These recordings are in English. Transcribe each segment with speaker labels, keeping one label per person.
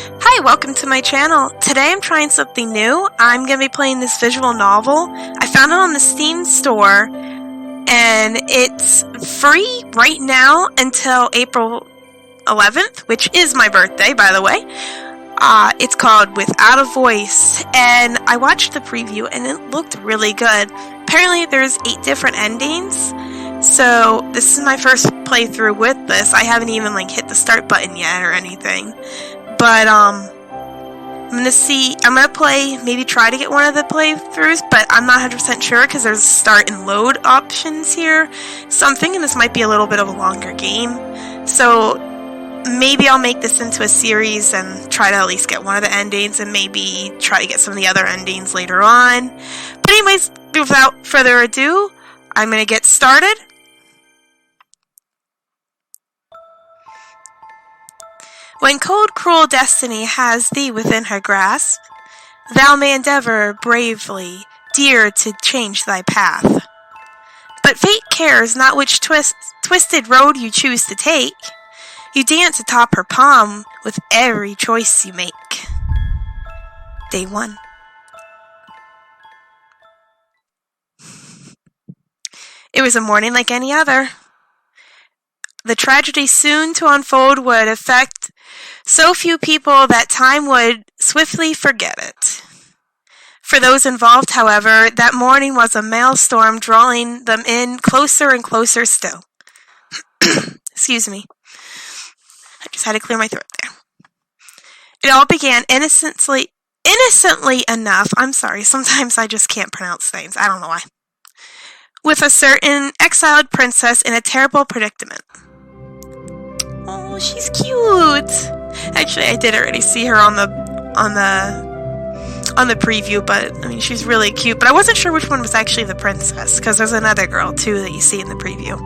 Speaker 1: Hi, welcome to my channel. Today I'm trying something new. I'm going to be playing this visual novel. I found it on the Steam store, and it's free right now until April 11th, which is my birthday, by the way. It's called Without a Voice, and I watched the preview, and it looked really good. Apparently there's 8 different endings, so this is my first playthrough with this. I haven't even hit the start button yet or anything. But I'm gonna play, maybe try to get one of the playthroughs, but I'm not 100% sure because there's start and load options here. So I'm thinking this might be a little bit of a longer game. So maybe I'll make this into a series and try to at least get one of the endings and maybe try to get some of the other endings later on. But anyways, without further ado, I'm gonna get started. When cold, cruel destiny has thee within her grasp, thou may endeavor bravely, dear, to change thy path. But fate cares not which twisted road you choose to take. You dance atop her palm with every choice you make. Day 1. It was a morning like any other. The tragedy soon to unfold would affect so few people that time would swiftly forget it. For those involved, however, that morning was a maelstrom drawing them in closer and closer still. Excuse me. I just had to clear my throat there. It all began innocently enough. I'm sorry, sometimes I just can't pronounce things. I don't know why. With a certain exiled princess in a terrible predicament. Oh, she's cute. Actually, I did already see her on the preview, but I mean, she's really cute. But I wasn't sure which one was actually the princess, because there's another girl too that you see in the preview.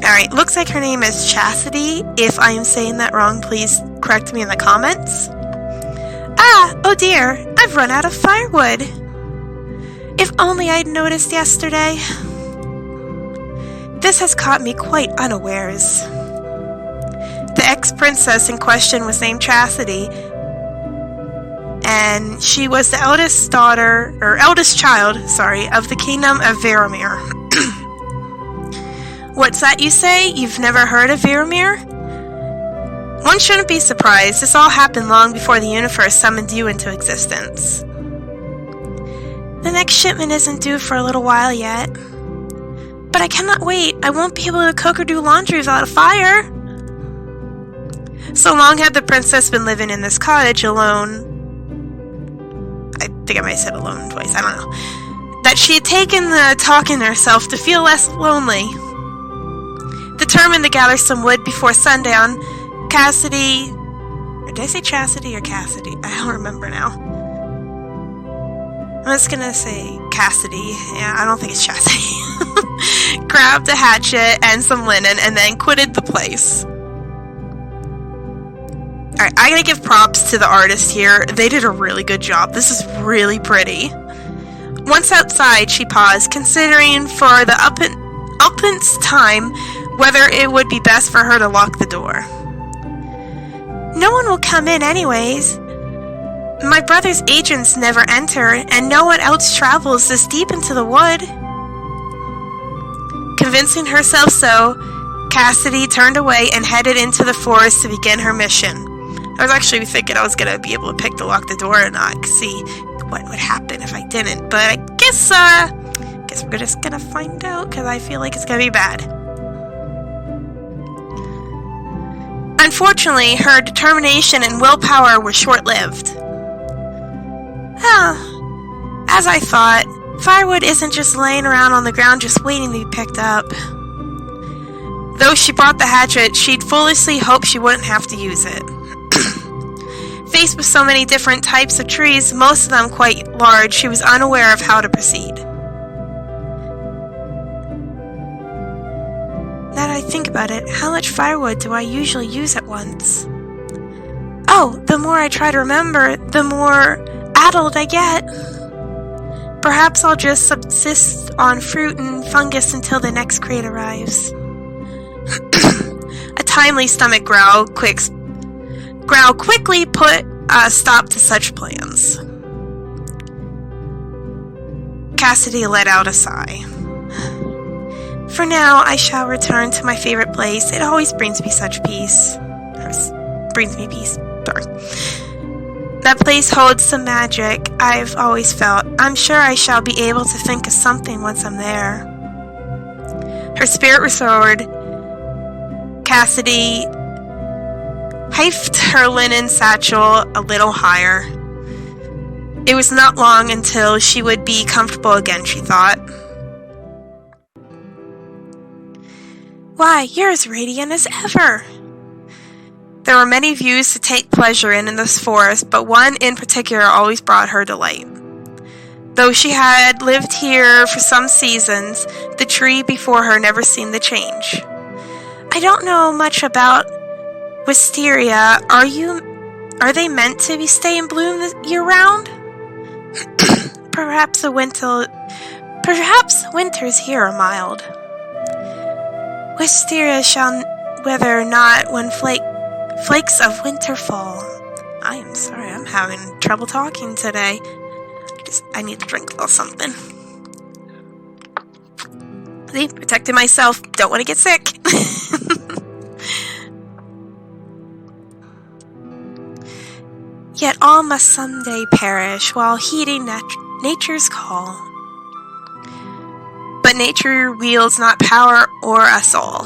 Speaker 1: Alright, looks like her name is Chastity. If I am saying that wrong, please correct me in the comments. Oh dear, I've run out of firewood. If only I'd noticed yesterday. This has caught me quite unawares. The ex-princess in question was named Chastity, and she was the eldest child, of the kingdom of Veromir. What's that you say? You've never heard of Veromir? One shouldn't be surprised. This all happened long before the universe summoned you into existence. The next shipment isn't due for a little while yet. But I cannot wait. I won't be able to cook or do laundry without a fire. So long had the princess been living in this cottage alone. I think I might have said alone twice, I don't know. That she had taken the talk in herself to feel less lonely. Determined to gather some wood before sundown, Cassidy... Or did I say Chastity or Cassidy? I don't remember now. I'm just gonna say Cassidy. Yeah, I don't think it's Chastity. Grabbed a hatchet and some linen and then quitted the place. Alright, I gotta give props to the artist here. They did a really good job. This is really pretty. Once outside, she paused, considering for the uplands time whether it would be best for her to lock the door. No one will come in anyways. My brother's agents never enter, and no one else travels this deep into the wood. Convincing herself so, Cassidy turned away and headed into the forest to begin her mission. I was actually thinking I was going to be able to pick to lock the door or not, see what would happen if I didn't, but I guess we're just going to find out, because I feel like it's going to be bad. Unfortunately, her determination and willpower were short-lived. As I thought, firewood isn't just laying around on the ground just waiting to be picked up. Though she brought the hatchet, she'd foolishly hoped she wouldn't have to use it. Faced with so many different types of trees, most of them quite large, she was unaware of how to proceed. Now that I think about it, how much firewood do I usually use at once? Oh, the more I try to remember, the more addled I get. Perhaps I'll just subsist on fruit and fungus until the next crate arrives. A timely stomach growl Growl quickly put a stop to such plans. Cassidy let out a sigh. For now, I shall return to my favorite place. It always brings me such peace. Brings me peace. Sorry. That place holds some magic I've always felt. I'm sure I shall be able to think of something once I'm there. Her spirit restored. Cassidy hiked her linen satchel a little higher. It was not long until she would be comfortable again, she thought. Why, you're as radiant as ever. There were many views to take pleasure in this forest, but one in particular always brought her delight. Though she had lived here for some seasons, the tree before her never seemed to change. I don't know much about wisteria. Are they meant to stay in bloom year-round? Perhaps winters here are mild. Wisteria shall weather not when flakes of winter fall. I am sorry, I'm having trouble talking today. I need to drink a little something. See, protecting myself. Don't want to get sick. Yet all must someday perish while heeding nature's call. But nature wields not power o'er us all.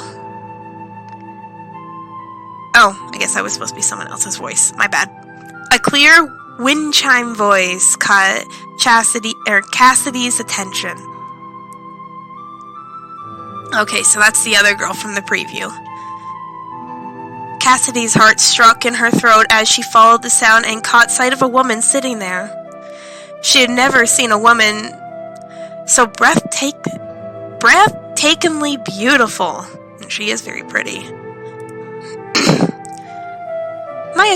Speaker 1: Oh, I guess that was supposed to be someone else's voice. My bad. A clear wind chime voice caught Cassidy's attention. Okay, so that's the other girl from the preview. Cassidy's heart struck in her throat as she followed the sound and caught sight of a woman sitting there. She had never seen a woman so breathtakingly beautiful. And she is very pretty. My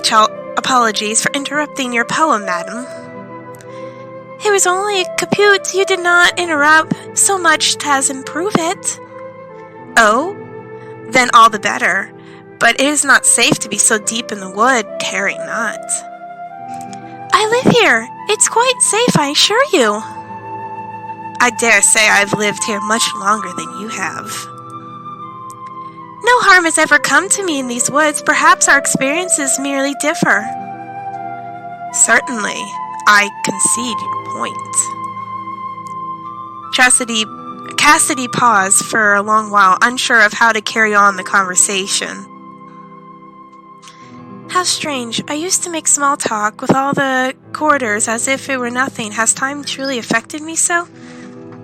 Speaker 1: apologies for interrupting your poem, madam. It was only a caput. You did not interrupt so much as improve it. Oh, then all the better. But it is not safe to be so deep in the wood, tarry not. I live here. It's quite safe, I assure you. I dare say I've lived here much longer than you have. No harm has ever come to me in these woods. Perhaps our experiences merely differ. Certainly, I concede your point. Cassidy paused for a long while, unsure of how to carry on the conversation. How strange. I used to make small talk with all the quarters as if it were nothing. Has time truly affected me so?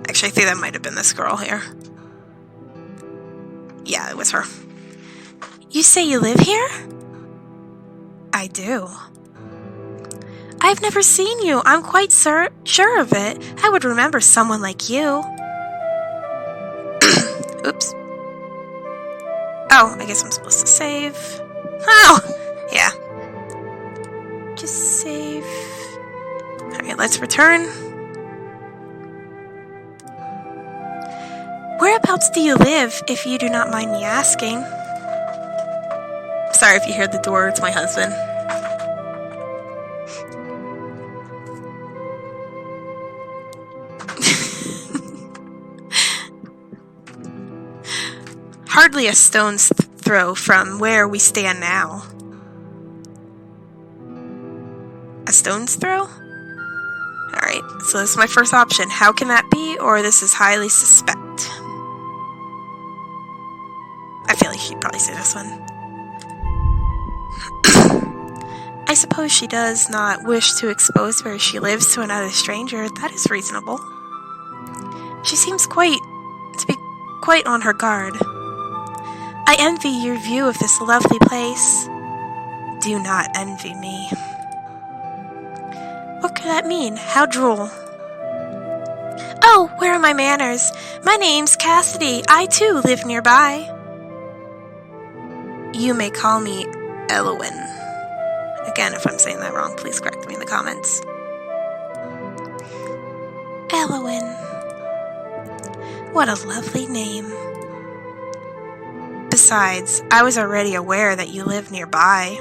Speaker 1: Actually, I think that might have been this girl here. Yeah, it was her. You say you live here? I do. I've never seen you. I'm quite sure of it. I would remember someone like you. Oops. Oh, I guess I'm supposed to save. Oh! Yeah. Just save. Alright, let's return. Whereabouts do you live, if you do not mind me asking? Sorry if you hear the door, it's my husband. Hardly a stone's throw from where we stand now. A stone's throw? Alright, so this is my first option. How can that be? Or this is highly suspect. I feel like she'd probably say this one. I suppose she does not wish to expose where she lives to another stranger. That is reasonable. She seems to be quite on her guard. I envy your view of this lovely place. Do not envy me. What could that mean? How droll. Oh, where are my manners? My name's Cassidy. I too live nearby. You may call me Elowin. Again, if I'm saying that wrong, please correct me in the comments. Elowin. What a lovely name. Besides, I was already aware that you live nearby.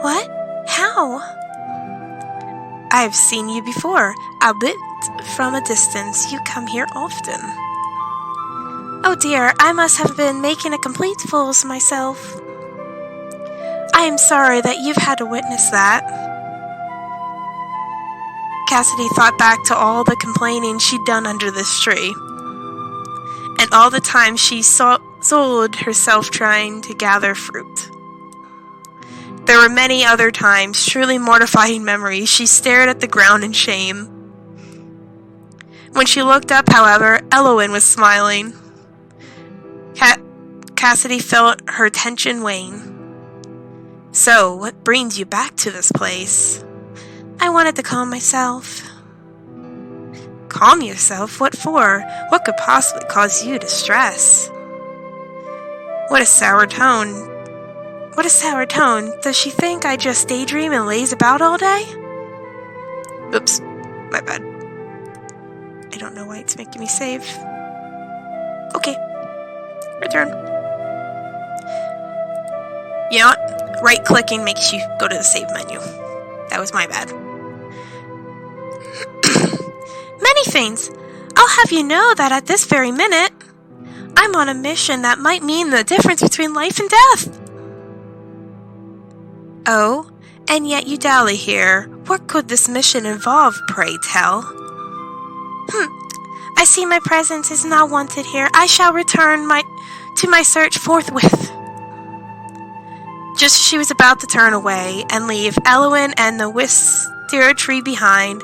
Speaker 1: What? How? I've seen you before, albeit from a distance. You come here often. Oh dear, I must have been making a complete fool of myself. I am sorry that you've had to witness that. Cassidy thought back to all the complaining she'd done under this tree, and all the time she sold herself trying to gather fruit. There were many other times, truly mortifying memories, she stared at the ground in shame. When she looked up, however, Elowen was smiling. Cassidy felt her tension wane. So, what brings you back to this place? I wanted to calm myself. Calm yourself? What for? What could possibly cause you distress? What a sour tone. What a sour tone. Does she think I just daydream and laze about all day? Oops, my bad. I don't know why it's making me save. Okay, return. You know what? Right-clicking makes you go to the save menu. That was my bad. Many things. I'll have you know that at this very minute, I'm on a mission that might mean the difference between life and death. Oh, and yet you dally here. What could this mission involve, pray tell? I see my presence is not wanted here. I shall return to my search forthwith. Just as she was about to turn away and leave Elowen and the wisteria tree behind,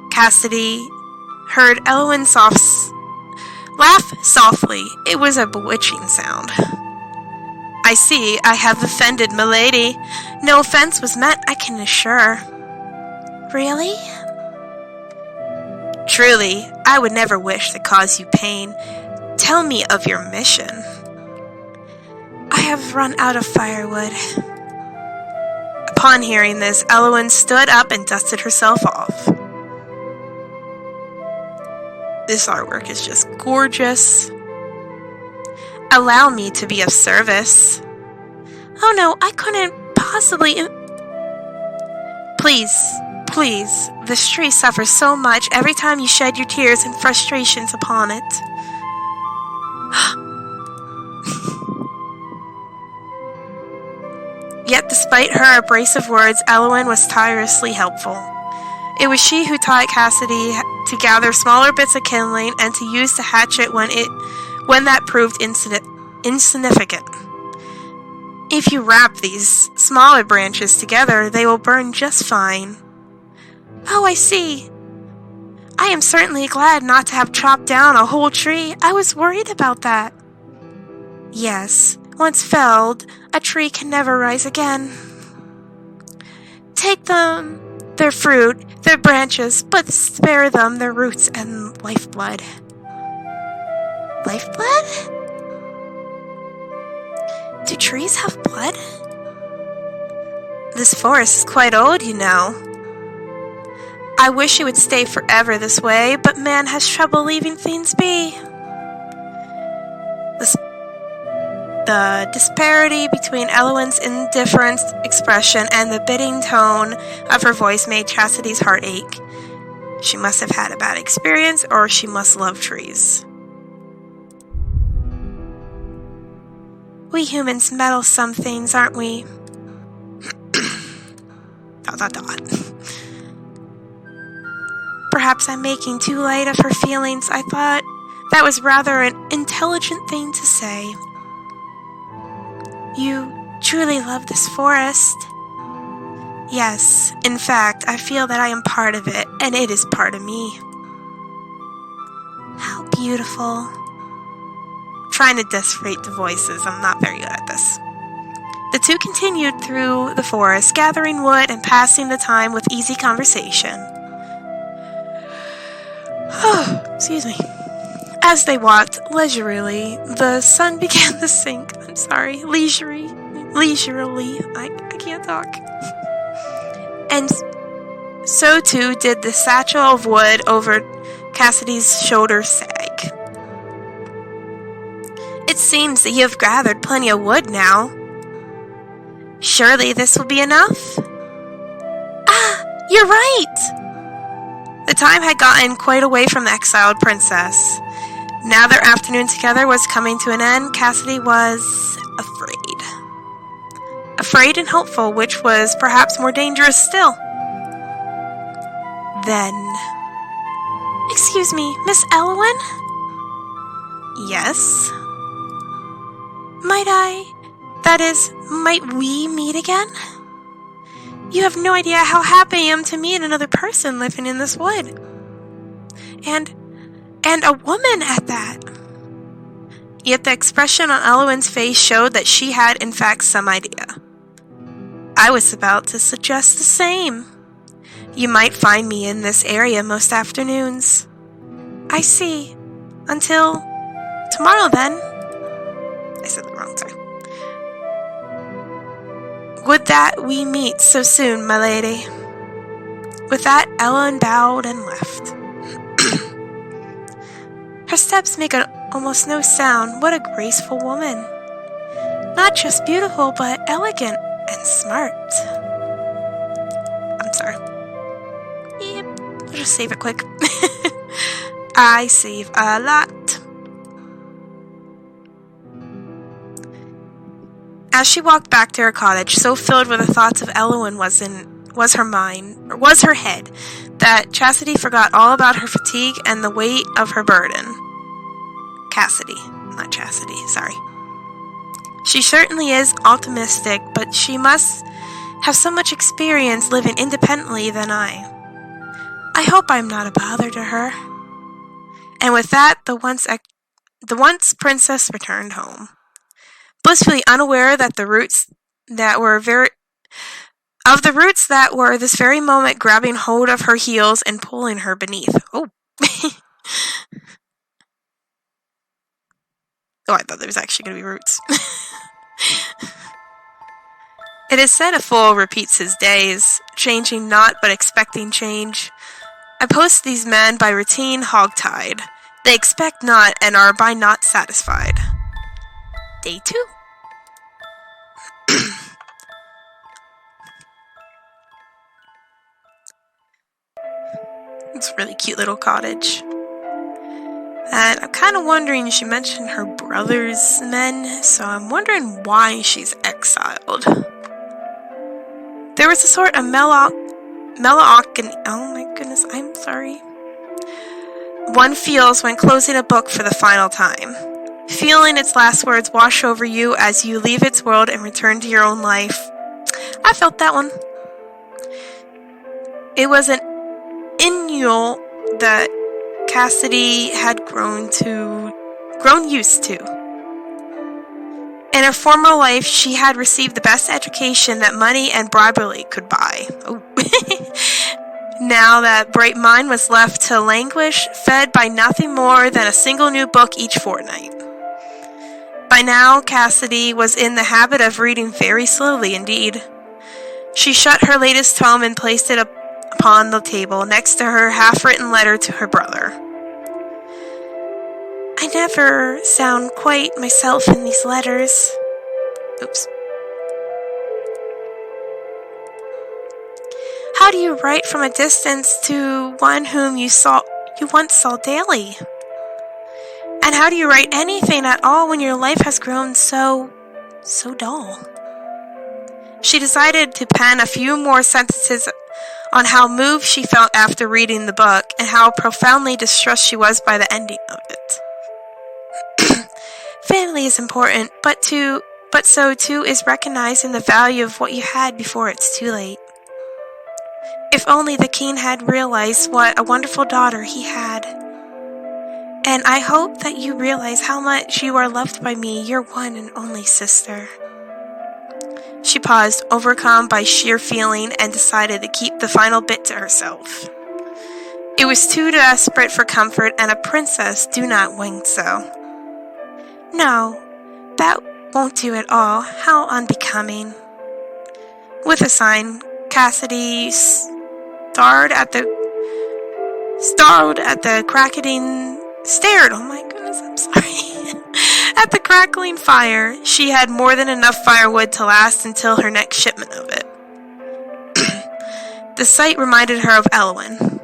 Speaker 1: Cassidy heard Elowen laugh softly. It was a bewitching sound. I see I have offended milady. No offense was meant, I can assure. Really? Truly, I would never wish to cause you pain. Tell me of your mission. I have run out of firewood. Upon hearing this, Elowen stood up and dusted herself off. This artwork is just gorgeous. Allow me to be of service. Oh no, I couldn't possibly... Please, this tree suffers so much every time you shed your tears and frustrations upon it. Yet despite her abrasive words, Elowen was tirelessly helpful. It was she who taught Cassidy to gather smaller bits of kindling and to use the hatchet when that proved insignificant. If you wrap these smaller branches together, they will burn just fine. Oh, I see. I am certainly glad not to have chopped down a whole tree. I was worried about that. Yes, once felled, a tree can never rise again. Take them, their fruit, their branches, but spare them their roots and lifeblood. Lifeblood? Do trees have blood? This forest is quite old, you know. I wish it would stay forever this way, but man has trouble leaving things be. The disparity between Elowen's indifferent expression and the biting tone of her voice made Chastity's heart ache. She must have had a bad experience, or she must love trees. We humans meddle some things, aren't we? ... Perhaps I'm making too light of her feelings. I thought that was rather an intelligent thing to say. You truly love this forest? Yes, in fact, I feel that I am part of it, and it is part of me. How beautiful. Trying to decipher the voices, I'm not very good at this. The two continued through the forest, gathering wood and passing the time with easy conversation. Excuse me. As they walked leisurely, the sun began to sink. Leisurely. I can't talk. And so too did the satchel of wood over Cassidy's shoulder sag. It seems that you have gathered plenty of wood now. Surely this will be enough? Ah, you're right! The time had gotten quite away from the exiled princess. Now their afternoon together was coming to an end, Cassidy was afraid. Afraid and hopeful, which was perhaps more dangerous still. Then... Excuse me, Miss Elwyn? Yes? Might we meet again? You have no idea how happy I am to meet another person living in this wood. And a woman at that. Yet the expression on Elwyn's face showed that she had in fact some idea. I was about to suggest the same. You might find me in this area most afternoons. I see. Until tomorrow then. I said the wrong time. Would that we meet so soon, my lady. With that, Ellen bowed and left. Her steps make almost no sound. What a graceful woman. Not just beautiful, but elegant and smart. I'm sorry. Yep, I'll just save it quick. I save a lot. As she walked back to her cottage, so filled with the thoughts of Elwyn was her head, that Chastity forgot all about her fatigue and the weight of her burden. Cassidy, not Chastity, sorry. She certainly is optimistic, but she must have so much experience living independently than I. I hope I'm not a bother to her. And with that, the once princess returned home, blissfully unaware that the roots that were this very moment grabbing hold of her heels and pulling her beneath. Oh. Oh, I thought there was actually going to be roots. It is said a fool repeats his days, changing not but expecting change. I post these men by routine hogtied. They expect not and are by not satisfied. Day 2. It's a really cute little cottage. And I'm kind of wondering, she mentioned her brother's men, so I'm wondering why she's exiled. There was a sort of melancholy, oh my goodness, I'm sorry, one feels when closing a book for the final time. Feeling its last words wash over you as you leave its world and return to your own life. I felt that one. It was an inule that Cassidy had grown used to. In her former life, she had received the best education that money and bribery could buy. Oh. Now that bright mind was left to languish, fed by nothing more than a single new book each fortnight. By now, Cassidy was in the habit of reading very slowly indeed. She shut her latest tome and placed it upon the table next to her half-written letter to her brother. I never sound quite myself in these letters. Oops. How do you write from a distance to one whom you once saw daily? And how do you write anything at all when your life has grown so dull? She decided to pen a few more sentences on how moved she felt after reading the book and how profoundly distressed she was by the ending of it. Family is important, but so too is recognizing the value of what you had before it's too late. If only the king had realized what a wonderful daughter he had. And I hope that you realize how much you are loved by me, your one and only sister. She paused, overcome by sheer feeling, and decided to keep the final bit to herself. It was too desperate for comfort, and a princess do not wing so. No, that won't do at all. How unbecoming. With a sign, Cassidy stared at the cracketing... Stared, oh my goodness, I'm sorry. At the crackling fire, she had more than enough firewood to last until her next shipment of it. The sight reminded her of Elwyn.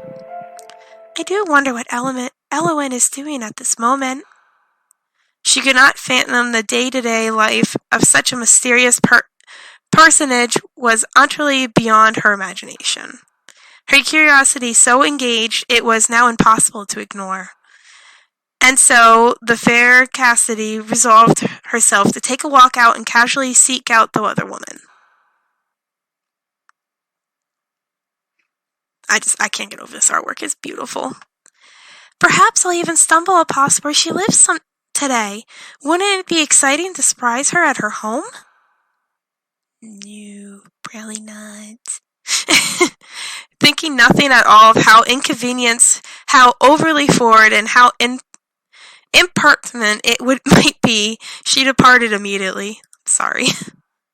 Speaker 1: I do wonder what Elwyn is doing at this moment. She could not fathom the day-to-day life of such a mysterious personage was utterly beyond her imagination. Her curiosity so engaged it was now impossible to ignore. And so the fair Cassidy resolved herself to take a walk out and casually seek out the other woman. I can't get over this artwork. It's beautiful. Perhaps I'll even stumble upon where she lives today. Wouldn't it be exciting to surprise her at her home? No, probably not. Thinking nothing at all of how inconvenienced, how overly forward, and how impertinent it might be, she departed immediately. Sorry.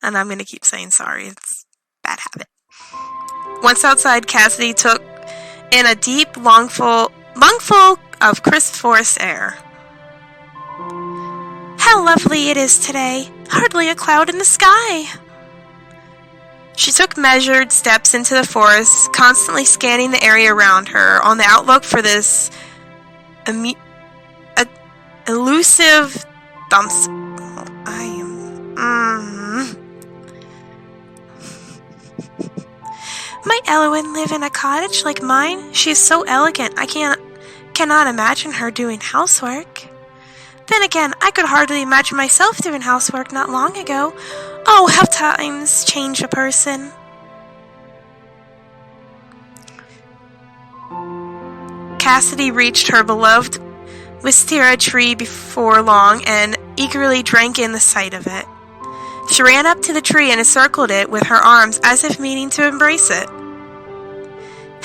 Speaker 1: And I'm going to keep saying sorry. It's a bad habit. Once outside, Cassidy took in a deep lungful of crisp forest air. How lovely it is today! Hardly a cloud in the sky! She took measured steps into the forest, constantly scanning the area around her on the outlook for this elusive dumps. Might Elwyn live in a cottage like mine? She is so elegant, I cannot imagine her doing housework. Then again, I could hardly imagine myself doing housework not long ago. Oh, how times change a person. Cassidy reached her beloved wisteria tree before long and eagerly drank in the sight of it. She ran up to the tree and encircled it with her arms as if meaning to embrace it.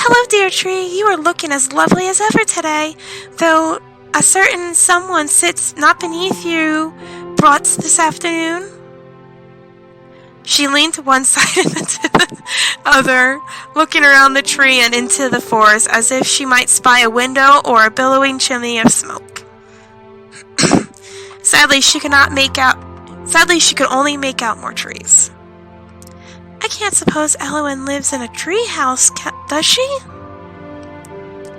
Speaker 1: Hello, dear tree, you are looking as lovely as ever today, though a certain someone sits not beneath you brought this afternoon. She leaned to one side and then to the other, looking around the tree and into the forest as if she might spy a window or a billowing chimney of smoke. Sadly, she could only make out more trees. I can't suppose Elwyn lives in a tree house, does she?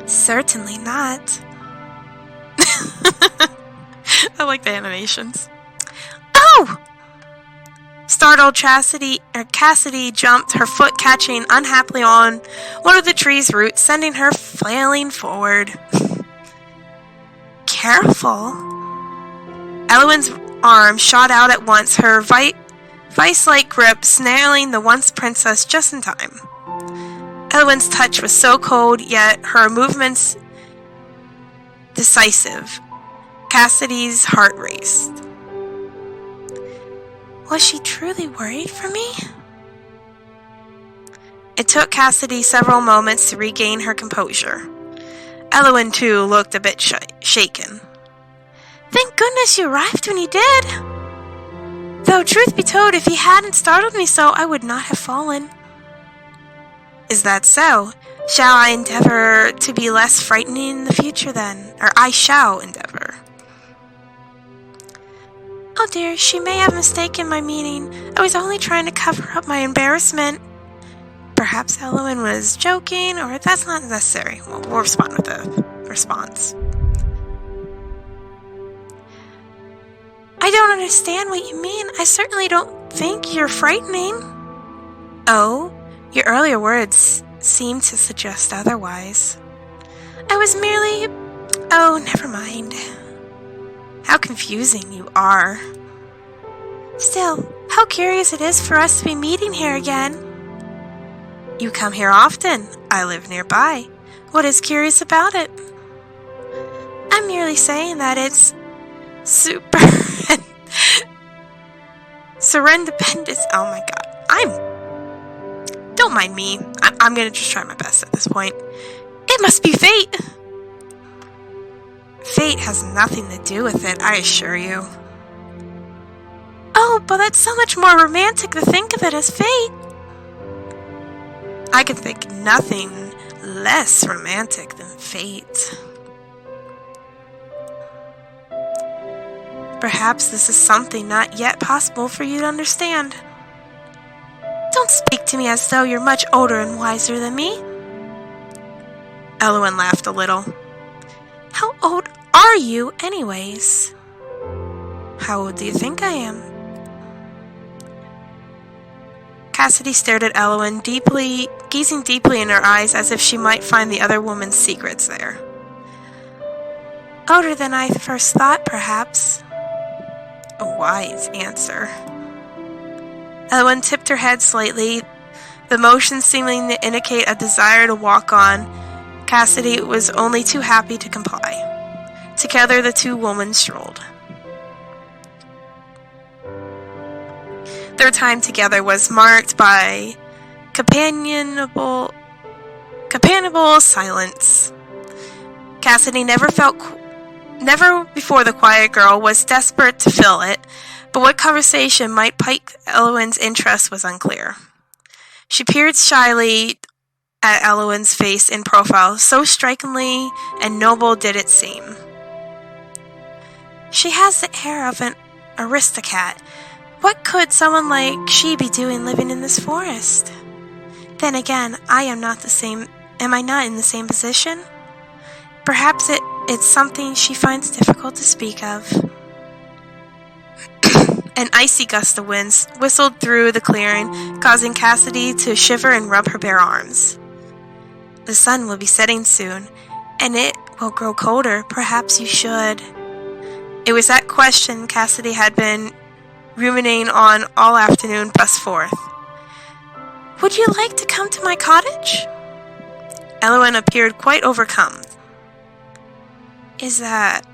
Speaker 1: Certainly not. I like the animations. Oh! Startled Cassidy jumped, her foot catching unhappily on one of the tree's roots, sending her flailing forward. Careful! Elwyn's arm shot out at once, her vice-like grip snarling the once princess just in time. Elwyn's touch was so cold, yet her movements decisive. Cassidy's heart raced. Was she truly worried for me? It took Cassidy several moments to regain her composure. Elwyn, too, looked a bit shaken. Thank goodness you arrived when you did! Though, truth be told, if you hadn't startled me so, I would not have fallen. Is that so? Shall I endeavor to be less frightening in the future, then? Or I shall endeavor. Oh dear, she may have mistaken my meaning. I was only trying to cover up my embarrassment. Perhaps Elwyn was joking, or that's not necessary. We'll respond with a response. I don't understand what you mean. I certainly don't think you're frightening. Oh, your earlier words seem to suggest otherwise. I was merely... Oh, never mind. How confusing you are. Still, how curious it is for us to be meeting here again. You come here often. I live nearby. What is curious about it? I'm merely saying that it's super... serendipitous. Oh my god. Don't mind me. I'm gonna just try my best at this point. It must be fate. Fate has nothing to do with it, I assure you. Oh, but that's so much more romantic to think of it as fate. I can think nothing less romantic than fate. Perhaps this is something not yet possible for you to understand. Don't speak to me as though you're much older and wiser than me. Elowen laughed a little. How old are you, anyways? How old do you think I am? Cassidy stared at Elowen, gazing deeply in her eyes as if she might find the other woman's secrets there. Older than I first thought, perhaps. A wise answer. Elowen tipped her head slightly, the motion seeming to indicate a desire to walk on. Cassidy was only too happy to comply. Together the two women strolled. Their time together was marked by companionable silence. Cassidy never before the quiet girl was desperate to fill it, but what conversation might pique Elowen's interest was unclear. She peered shyly at Elowen's face in profile, so strikingly and noble did it seem. She has the air of an aristocrat. What could someone like she be doing living in this forest? Then again, am I not in the same position? Perhaps it's something she finds difficult to speak of. An icy gust of wind whistled through the clearing, causing Cassidy to shiver and rub her bare arms. The sun will be setting soon, and it will grow colder. Perhaps you should. It was that question Cassidy had been ruminating on all afternoon burst forth. Would you like to come to my cottage? Elowen appeared quite overcome. Is that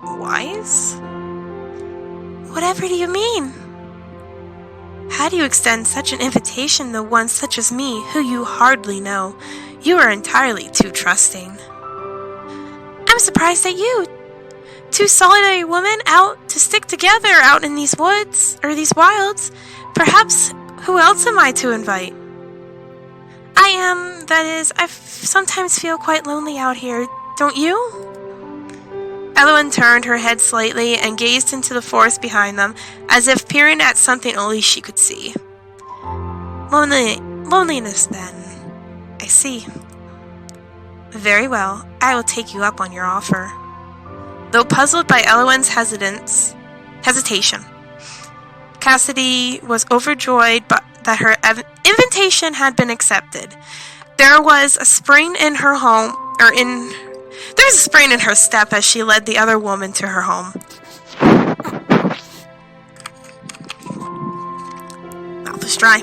Speaker 1: wise? Whatever do you mean? How do you extend such an invitation to one such as me, who you hardly know? You are entirely too trusting. I'm surprised at you. Two solitary women out to stick together out in these woods, or these wilds. Perhaps, who else am I to invite? I sometimes feel quite lonely out here, don't you? Elowen turned her head slightly and gazed into the forest behind them, as if peering at something only she could see. Loneliness, then. I see. Very well, I will take you up on your offer. Though puzzled by Elowen's hesitation, Cassidy was overjoyed that her invitation had been accepted. There was a spring in her step as she led the other woman to her home. Mouth was dry.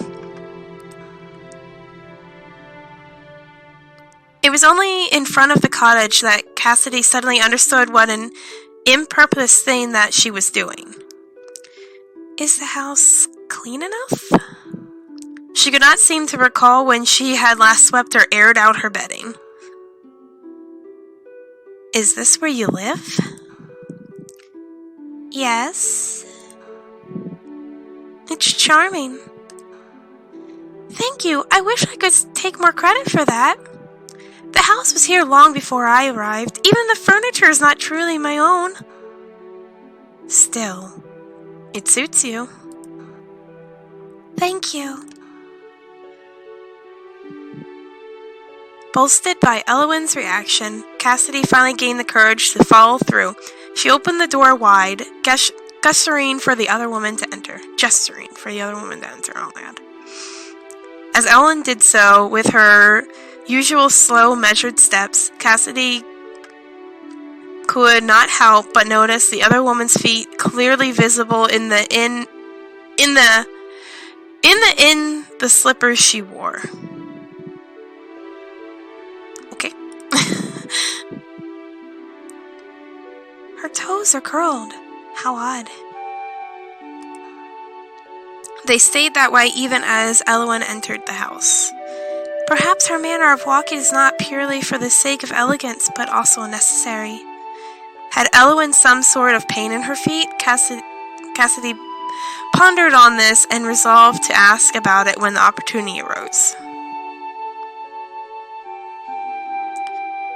Speaker 1: It was only in front of the cottage that Cassidy suddenly understood what an impervious thing that she was doing. Is the house clean enough? She could not seem to recall when she had last swept or aired out her bedding. Is this where you live? Yes. It's charming. Thank you. I wish I could take more credit for that. The house was here long before I arrived. Even the furniture is not truly my own. Still, it suits you. Thank you. Bolstered by Elowen's reaction, Cassidy finally gained the courage to follow through. She opened the door wide, gesturing for the other woman to enter. Oh my god. As Elowen did so, with her usual slow, measured steps, Cassidy could not help but notice the other woman's feet clearly visible in the slippers she wore. Okay. Her toes are curled. How odd. They stayed that way even as Elowen entered the house. Perhaps her manner of walking is not purely for the sake of elegance, but also necessary. Had Elowen some sort of pain in her feet? Cassidy pondered on this and resolved to ask about it when the opportunity arose.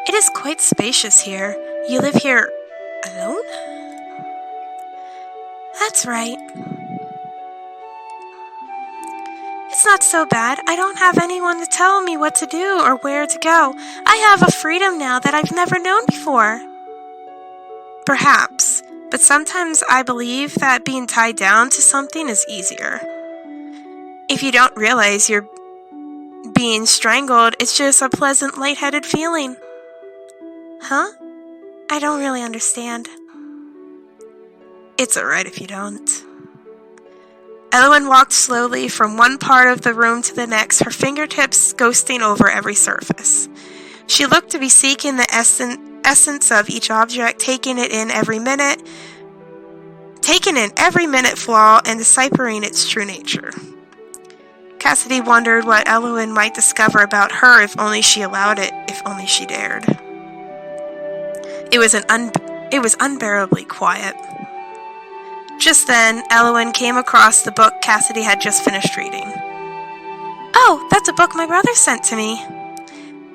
Speaker 1: It is quite spacious here. You live here alone? That's right. It's not so bad. I don't have anyone to tell me what to do or where to go. I have a freedom now that I've never known before. Perhaps, but sometimes I believe that being tied down to something is easier. If you don't realize you're being strangled, it's just a pleasant, lightheaded feeling. Huh? I don't really understand. It's alright if you don't. Elowen walked slowly from one part of the room to the next, her fingertips ghosting over every surface. She looked to be seeking the essence of each object, taking in every minute flaw and deciphering its true nature. Cassidy wondered what Elowen might discover about her if only she allowed it, if only she dared. It was unbearably quiet. Just then, Elowen came across the book Cassidy had just finished reading. Oh, that's a book my brother sent to me.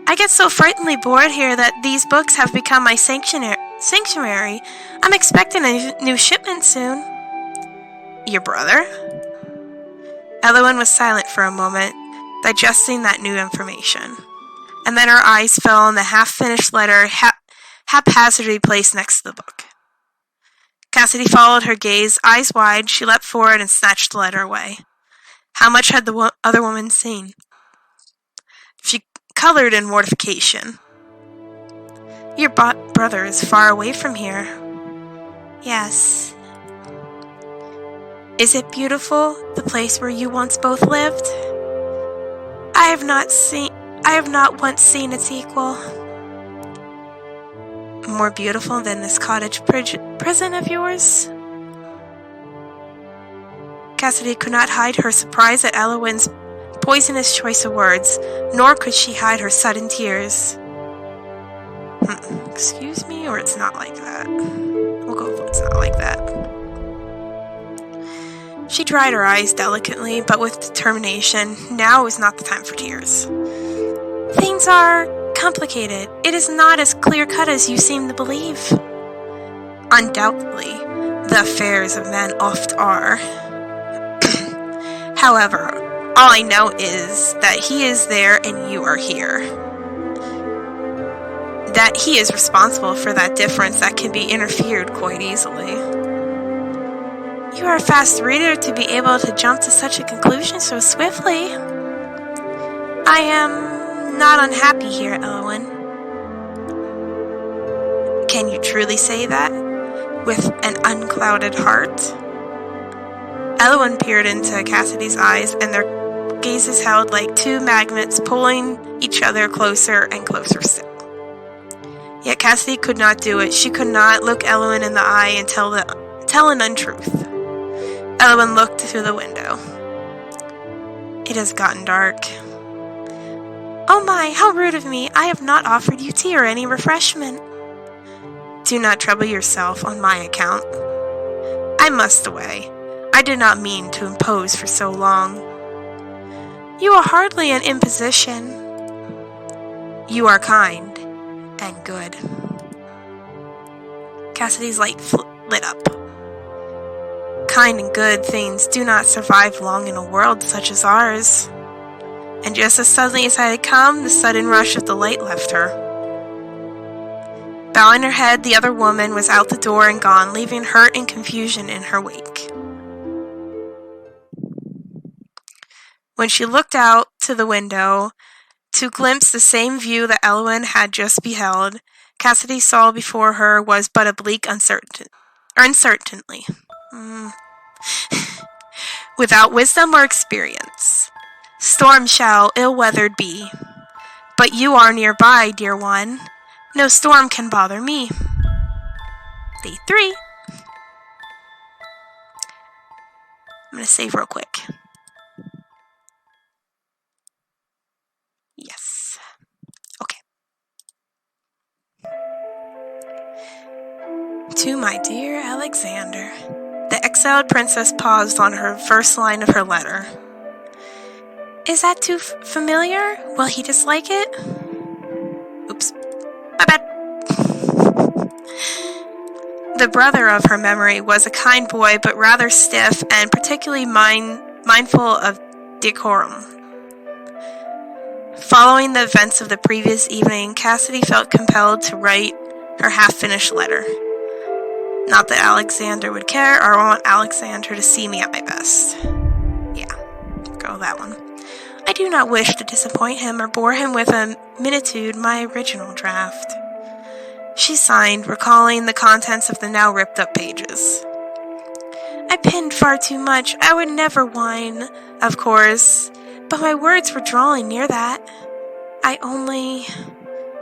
Speaker 1: I get so frighteningly bored here that these books have become my sanctuary. I'm expecting a new shipment soon. Your brother? Elowen was silent for a moment, digesting that new information. And then her eyes fell on the half-finished letter haphazardly placed next to the book. Cassidy followed her gaze, eyes wide. She leapt forward and snatched the letter away. How much had the other woman seen? She colored in mortification. Your brother is far away from here. Yes. Is it beautiful, the place where you once both lived? I have not once seen its equal. More beautiful than this cottage prison of yours? Cassidy could not hide her surprise at Elowen's poisonous choice of words, nor could she hide her sudden tears. Excuse me, or it's not like that. We'll go with it's not like that. She dried her eyes delicately, but with determination. Now is not the time for tears. Things are complicated. It is not as clear-cut as you seem to believe. Undoubtedly, the affairs of men oft are. However, all I know is that he is there and you are here. That he is responsible for that difference that can be interfered quite easily. You are a fast reader to be able to jump to such a conclusion so swiftly. I am not unhappy here, Elowen. Can you truly say that? With an unclouded heart? Elowen peered into Cassidy's eyes, and their gazes held like two magnets pulling each other closer and closer still. Yet Cassidy could not do it. She could not look Elowen in the eye and tell an untruth. Elowen looked through the window. It has gotten dark. Oh my, how rude of me! I have not offered you tea or any refreshment. Do not trouble yourself on my account. I must away. I did not mean to impose for so long. You are hardly an imposition. You are kind and good. Cassidy's light lit up. Kind and good things do not survive long in a world such as ours. And just as suddenly as I had come, the sudden rush of the light left her. Bowing her head, the other woman was out the door and gone, leaving hurt and confusion in her wake. When she looked out to the window to glimpse the same view that Elowen had just beheld, Cassidy saw before her was but a bleak uncertainty. Without wisdom or experience. Storm shall ill-weathered be. But you are nearby, dear one. No storm can bother me. Day 3. I'm going to save real quick. Yes. Okay. To my dear Alexander. The exiled princess paused on her first line of her letter. Is that too familiar? Will he dislike it? Oops. My bad. The brother of her memory was a kind boy, but rather stiff and particularly mindful of decorum. Following the events of the previous evening, Cassidy felt compelled to write her half-finished letter. Not that Alexander would care, or want Alexander to see me at my best. Yeah, go that one. I do not wish to disappoint him or bore him with a minitude my original draft. She signed, recalling the contents of the now ripped-up pages. I pinned far too much. I would never whine, of course, but my words were drawing near that.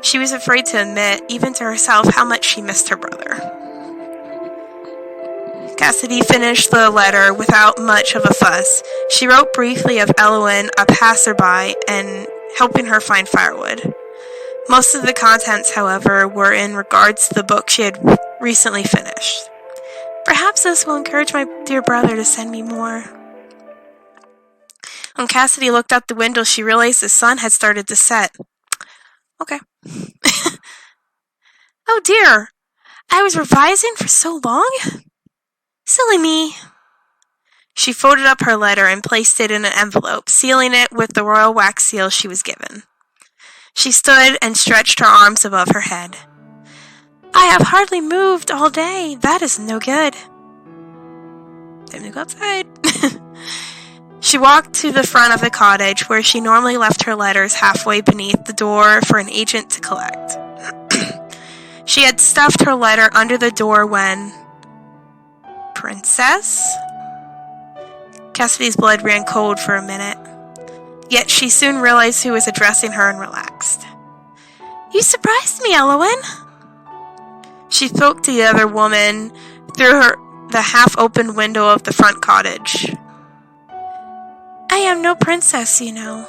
Speaker 1: She was afraid to admit, even to herself, how much she missed her brother. Cassidy finished the letter without much of a fuss. She wrote briefly of Elwyn, a passerby, and helping her find firewood. Most of the contents, however, were in regards to the book she had recently finished. Perhaps this will encourage my dear brother to send me more. When Cassidy looked out the window, she realized the sun had started to set. Okay. Oh dear, I was revising for so long? Silly me. She folded up her letter and placed it in an envelope, sealing it with the royal wax seal she was given. She stood and stretched her arms above her head. I have hardly moved all day. That is no good. Time to go outside. She walked to the front of the cottage, where she normally left her letters halfway beneath the door for an agent to collect. She had stuffed her letter under the door when... Princess? Cassidy's blood ran cold for a minute. Yet she soon realized who was addressing her and relaxed. You surprised me, Elwyn. She spoke to the other woman through the half-open window of the front cottage. I am no princess, you know.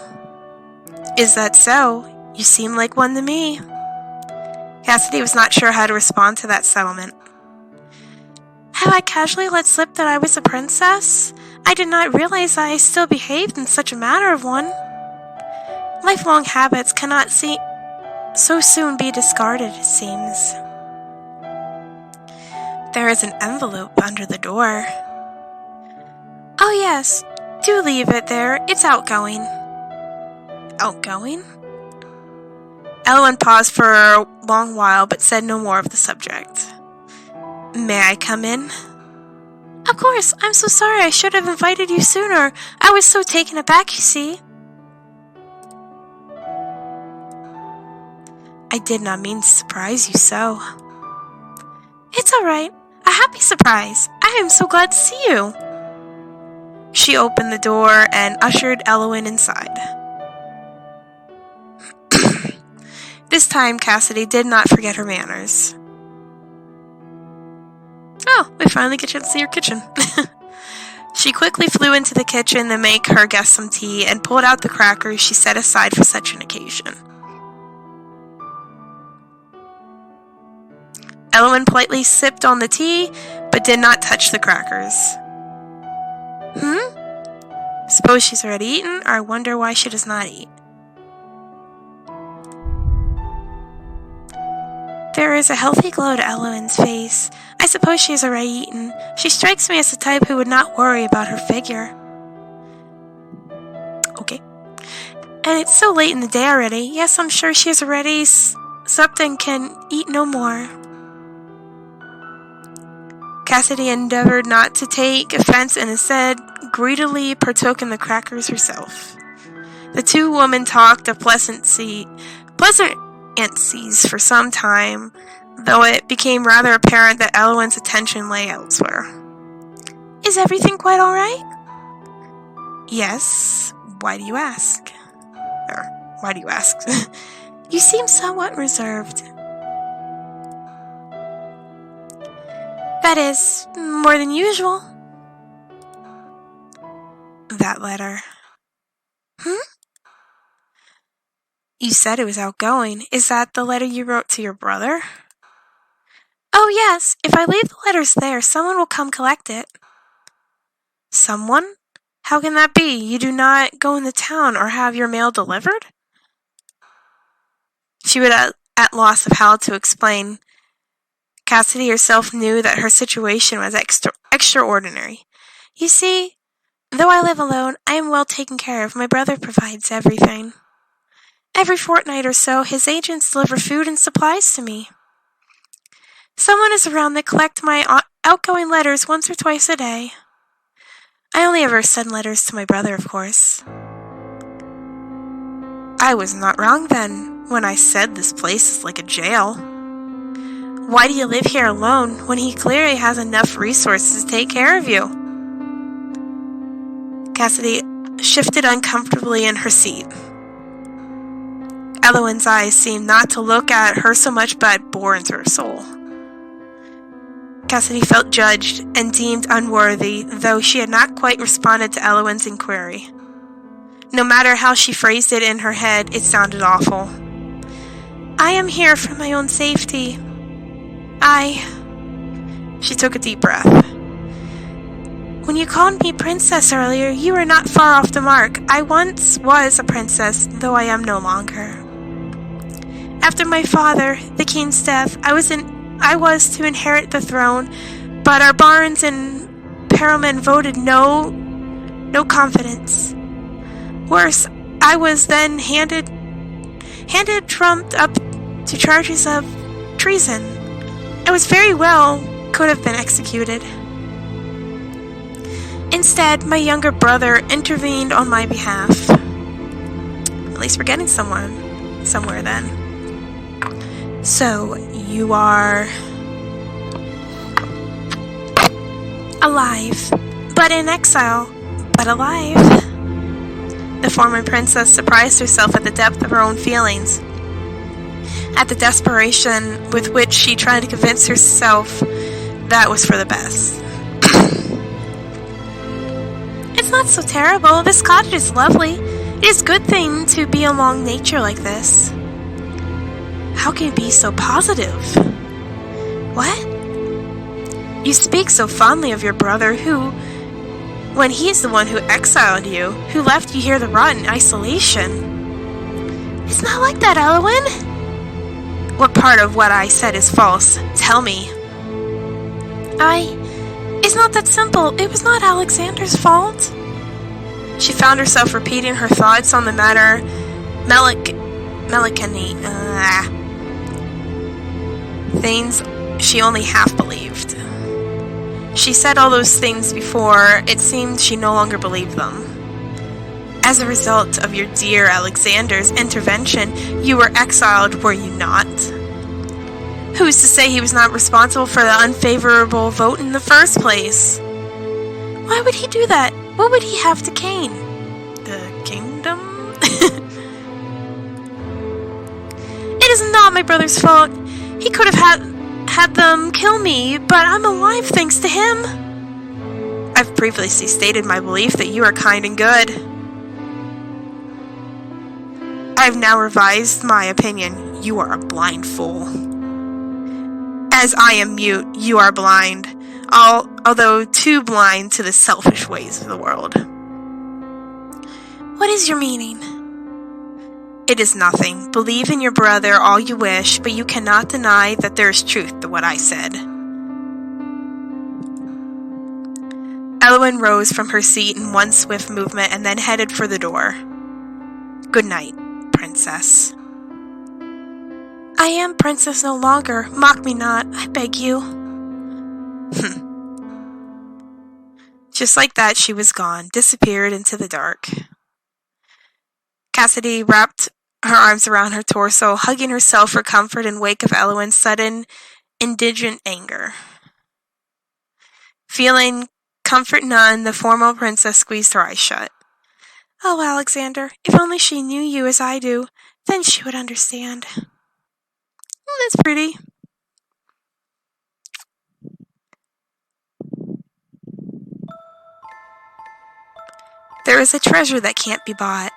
Speaker 1: Is that so? You seem like one to me. Cassidy was not sure how to respond to that settlement. Have I casually let slip that I was a princess? I did not realize I still behaved in such a manner of one. Lifelong habits cannot so soon be discarded, it seems. There is an envelope under the door. Oh yes, do leave it there. It's outgoing. Outgoing? Elwyn paused for a long while, but said no more of the subject. May I come in? Of course, I'm so sorry. I should have invited you sooner. I was so taken aback, you see. I did not mean to surprise you so. It's all right. A happy surprise. I am so glad to see you. She opened the door and ushered Elwyn inside. This time, Cassidy did not forget her manners. Oh, we finally get to see her kitchen. She quickly flew into the kitchen to make her guests some tea and pulled out the crackers she set aside for such an occasion. Elwyn politely sipped on the tea, but did not touch the crackers. Suppose she's already eaten, or I wonder why she does not eat. There is a healthy glow to Elwyn's face. I suppose she has already eaten. She strikes me as the type who would not worry about her figure. Okay. And it's so late in the day already. Yes, I'm sure she has already supped and can eat no more. Cassidy endeavored not to take offense and instead greedily partook in the crackers herself. The two women talked of pleasancies for some time, though it became rather apparent that Elwyn's attention lay elsewhere. Is everything quite all right? Yes. Why do you ask? Why do you ask? You seem somewhat reserved. That is, more than usual. That letter. You said it was outgoing. Is that the letter you wrote to your brother? Oh, yes. If I leave the letters there, someone will come collect it. Someone? How can that be? You do not go in the town or have your mail delivered? She was at loss of how to explain. Cassidy herself knew that her situation was extraordinary. You see, though I live alone, I am well taken care of. My brother provides everything. Every fortnight or so, his agents deliver food and supplies to me. Someone is around that collect my outgoing letters once or twice a day. I only ever send letters to my brother, of course. I was not wrong then, when I said this place is like a jail. Why do you live here alone, when he clearly has enough resources to take care of you? Cassidy shifted uncomfortably in her seat. Elowen's eyes seemed not to look at her so much, but bore into her soul. Cassidy felt judged and deemed unworthy, though she had not quite responded to Elowen's inquiry. No matter how she phrased it in her head, it sounded awful. I am here for my own safety. She took a deep breath. When you called me princess earlier, you were not far off the mark. I once was a princess, though I am no longer. After my father, the king's death, I was to inherit the throne, but our barons and Perelman voted no confidence. Worse, I was then handed trumped up to charges of treason. I was very well could have been executed. Instead, my younger brother intervened on my behalf. At least we're getting somewhere then. So, you are alive, but in exile, but alive. The former princess surprised herself at the depth of her own feelings, at the desperation with which she tried to convince herself that was for the best. It's not so terrible. This cottage is lovely. It is a good thing to be along nature like this. How can you be so positive? What? You speak so fondly of your brother when he's the one who exiled you, who left you here to rot in isolation. It's not like that, Elowen. What part of what I said is false? Tell me. It's not that simple. It was not Alexander's fault. She found herself repeating her thoughts on the matter things she only half believed. She said all those things before. It seemed she no longer believed them. As a result of your dear Alexander's intervention, you were exiled, were you not? Who's to say he was not responsible for the unfavorable vote in the first place? Why would he do that? What would he have to gain? The kingdom? It is not my brother's fault. He could have had them kill me, but I'm alive thanks to him. I've previously stated my belief that you are kind and good. I have now revised my opinion. You are a blind fool. As I am mute, you are blind, although too blind to the selfish ways of the world. What is your meaning? It is nothing. Believe in your brother all you wish, but you cannot deny that there is truth to what I said. Elowen rose from her seat in one swift movement and then headed for the door. Good night, princess. I am princess no longer. Mock me not, I beg you. Just like that, she was gone, disappeared into the dark. Cassidy wrapped her arms around her torso, hugging herself for comfort in wake of Elowen's sudden, indigent anger. Feeling comfort none, the formal princess squeezed her eyes shut. Oh, Alexander, if only she knew you as I do, then she would understand. That's pretty. There is a treasure that can't be bought,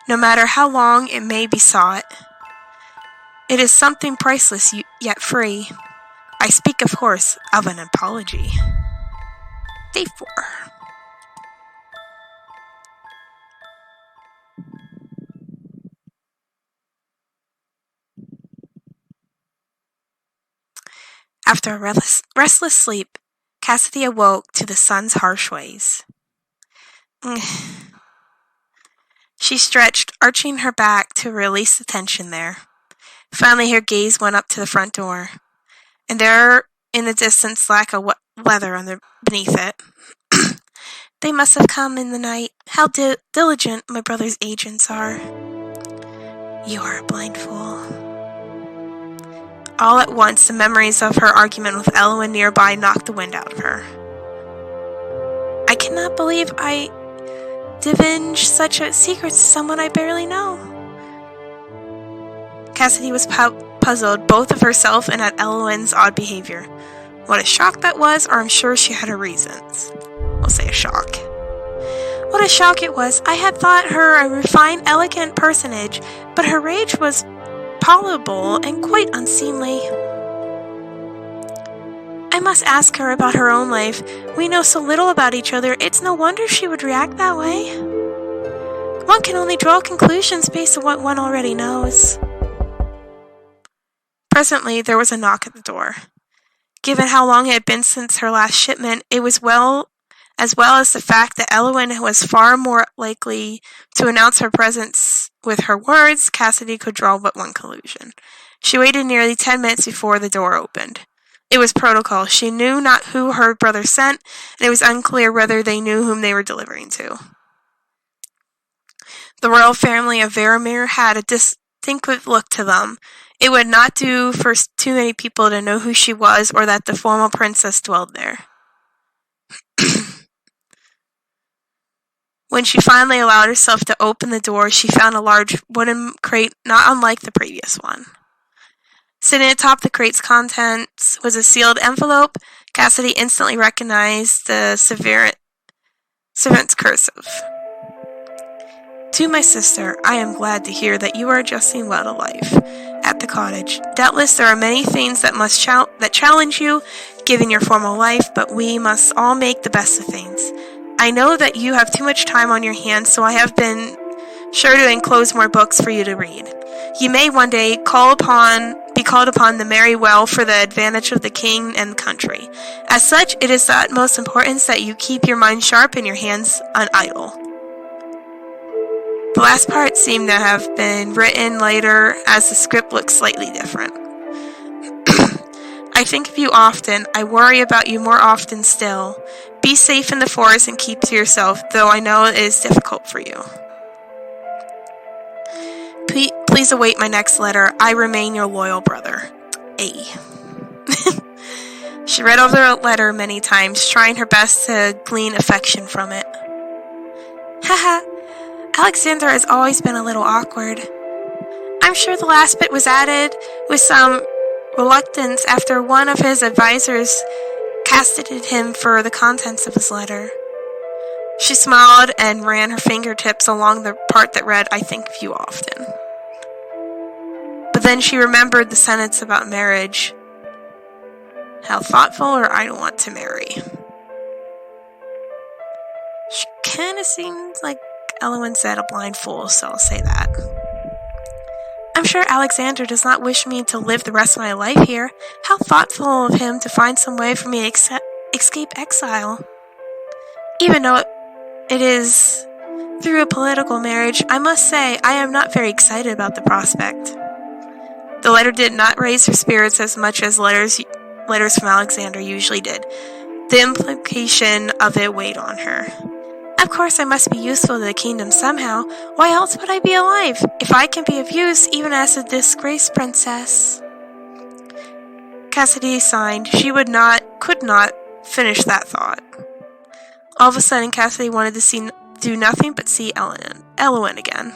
Speaker 1: no matter how long it may be sought. It is something priceless yet free. I speak, of course, of an apology. Day 4. After a restless sleep, Cassidy awoke to the sun's harsh ways. She stretched, arching her back to release the tension there. Finally, her gaze went up to the front door, and there in the distance lack of leather beneath it. They must have come in the night. How diligent my brother's agents are. You are a blind fool. All at once, the memories of her argument with Elwyn nearby knocked the wind out of her. I cannot believe I divulged such a secret to someone I barely know. Cassidy was puzzled both of herself and at Elwyn's odd behavior. What a shock that was, or I'm sure she had her reasons. We'll say a shock. What a shock it was. I had thought her a refined, elegant personage, but her rage was palpable and quite unseemly. I must ask her about her own life. We know so little about each other, it's no wonder she would react that way. One can only draw conclusions based on what one already knows. Presently, there was a knock at the door. Given how long it had been since her last shipment, it was as well as the fact that Elwyn was far more likely to announce her presence with her words, Cassidy could draw but one conclusion. She waited nearly 10 minutes before the door opened. It was protocol. She knew not who her brother sent, and it was unclear whether they knew whom they were delivering to. The royal family of Varamir had a distinctive look to them. It would not do for too many people to know who she was or that the former princess dwelled there. When she finally allowed herself to open the door, she found a large wooden crate not unlike the previous one. Sitting atop the crate's contents was a sealed envelope. Cassidy instantly recognized the servant's cursive. To my sister, I am glad to hear that you are adjusting well to life at the cottage. Doubtless there are many things that challenge you, given your formal life, but we must all make the best of things. I know that you have too much time on your hands, so I have been sure to enclose more books for you to read. You may one day be called upon to marry well for the advantage of the king and the country. As such, it is of utmost importance that you keep your mind sharp and your hands unidle. The last part seemed to have been written later, as the script looks slightly different. I think of you often. I worry about you more often still. Be safe in the forest and keep to yourself, though I know it is difficult for you. Please await my next letter. I remain your loyal brother. A. She read over the letter many times, trying her best to glean affection from it. Haha, Alexander has always been a little awkward. I'm sure the last bit was added with some reluctance after one of his advisors casted him for the contents of his letter. She smiled and ran her fingertips along the part that read, I think of you often. But then she remembered the sentence about marriage. How thoughtful, or I don't want to marry. She kind of seems like Elwyn said, a blind fool, so I'll say that. I'm sure Alexander does not wish me to live the rest of my life here. How thoughtful of him to find some way for me to escape exile. Even though it is through a political marriage, I must say I am not very excited about the prospect. The letter did not raise her spirits as much as letters from Alexander usually did. The implication of it weighed on her. Of course I must be useful to the kingdom somehow. Why else would I be alive? If I can be of use, even as a disgraced princess. Cassidy signed. She could not finish that thought. All of a sudden, Cassidy wanted to do nothing but see Elwyn again.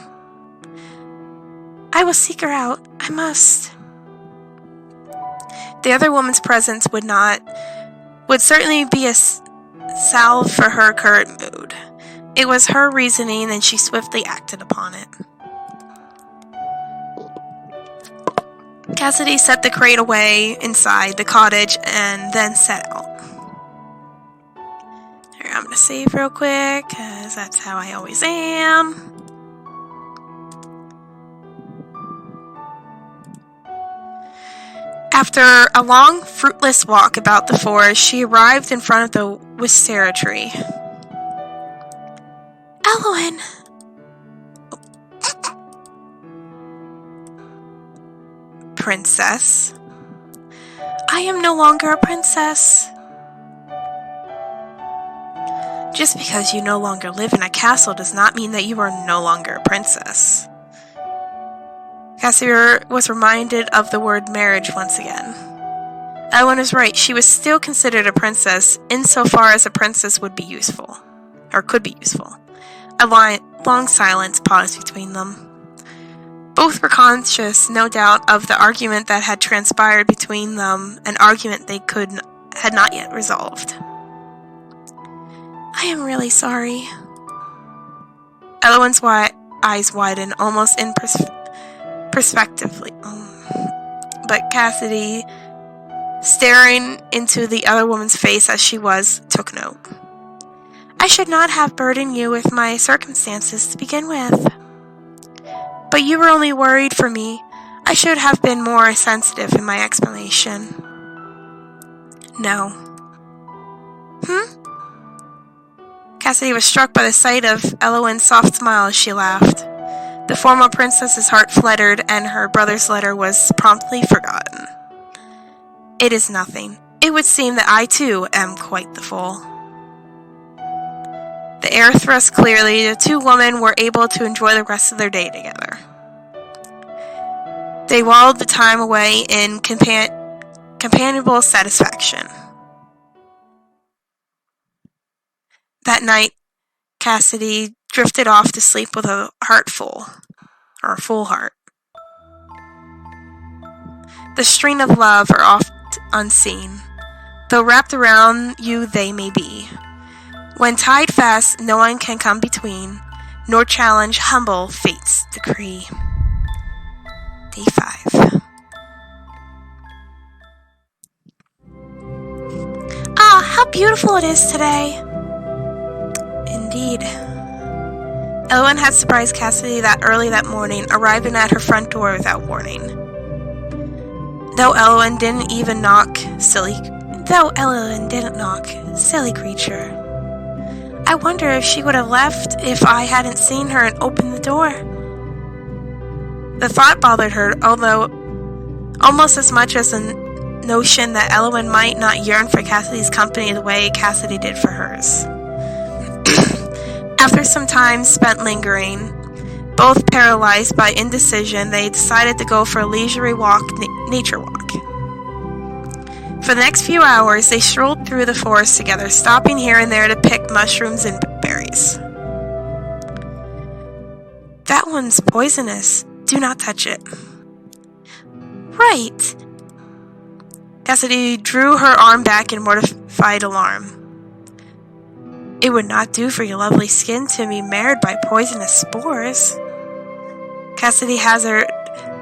Speaker 1: I will seek her out. I must. The other woman's presence would certainly be a salve for her current mood. It was her reasoning, and she swiftly acted upon it. Cassidy set the crate away inside the cottage and then set out. Here, I'm going to save real quick, because that's how I always am. After a long, fruitless walk about the forest, she arrived in front of the wisteria tree. Elowen! Princess? I am no longer a princess. Just because you no longer live in a castle does not mean that you are no longer a princess. Cassidy was reminded of the word marriage once again. Elowen was right. She was still considered a princess insofar as a princess would be useful, or could be useful. A long silence paused between them. Both were conscious, no doubt, of the argument that had transpired between them, an argument they had not yet resolved. I am really sorry. Elowen's eyes widened, almost perspectively. But Cassidy, staring into the other woman's face as she was, took note. I should not have burdened you with my circumstances to begin with. But you were only worried for me. I should have been more sensitive in my explanation. No. Cassidy was struck by the sight of Elowen's soft smile as she laughed. The former princess's heart fluttered, and her brother's letter was promptly forgotten. It is nothing. It would seem that I, too, am quite the fool. The air thrust clearly. The two women were able to enjoy the rest of their day together. They whiled the time away in companionable satisfaction. That night, Cassidy drifted off to sleep with a full heart. The string of love are oft unseen, though wrapped around you they may be. When tied fast, no one can come between, nor challenge humble fate's decree. Day 5. Ah, how beautiful it is today! Indeed. Elowen had surprised Cassidy that early that morning, arriving at her front door without warning. Though Elowen didn't knock, silly creature. I wonder if she would have left if I hadn't seen her and opened the door. The thought bothered her, although almost as much as the notion that Elowen might not yearn for Cassidy's company the way Cassidy did for hers. After some time spent lingering, both paralyzed by indecision, they decided to go for a leisurely nature walk. For the next few hours, they strolled through the forest together, stopping here and there to pick mushrooms and berries. That one's poisonous. Do not touch it. Right. Cassidy drew her arm back in mortified alarm. It would not do for your lovely skin to be marred by poisonous spores. Cassidy hazarded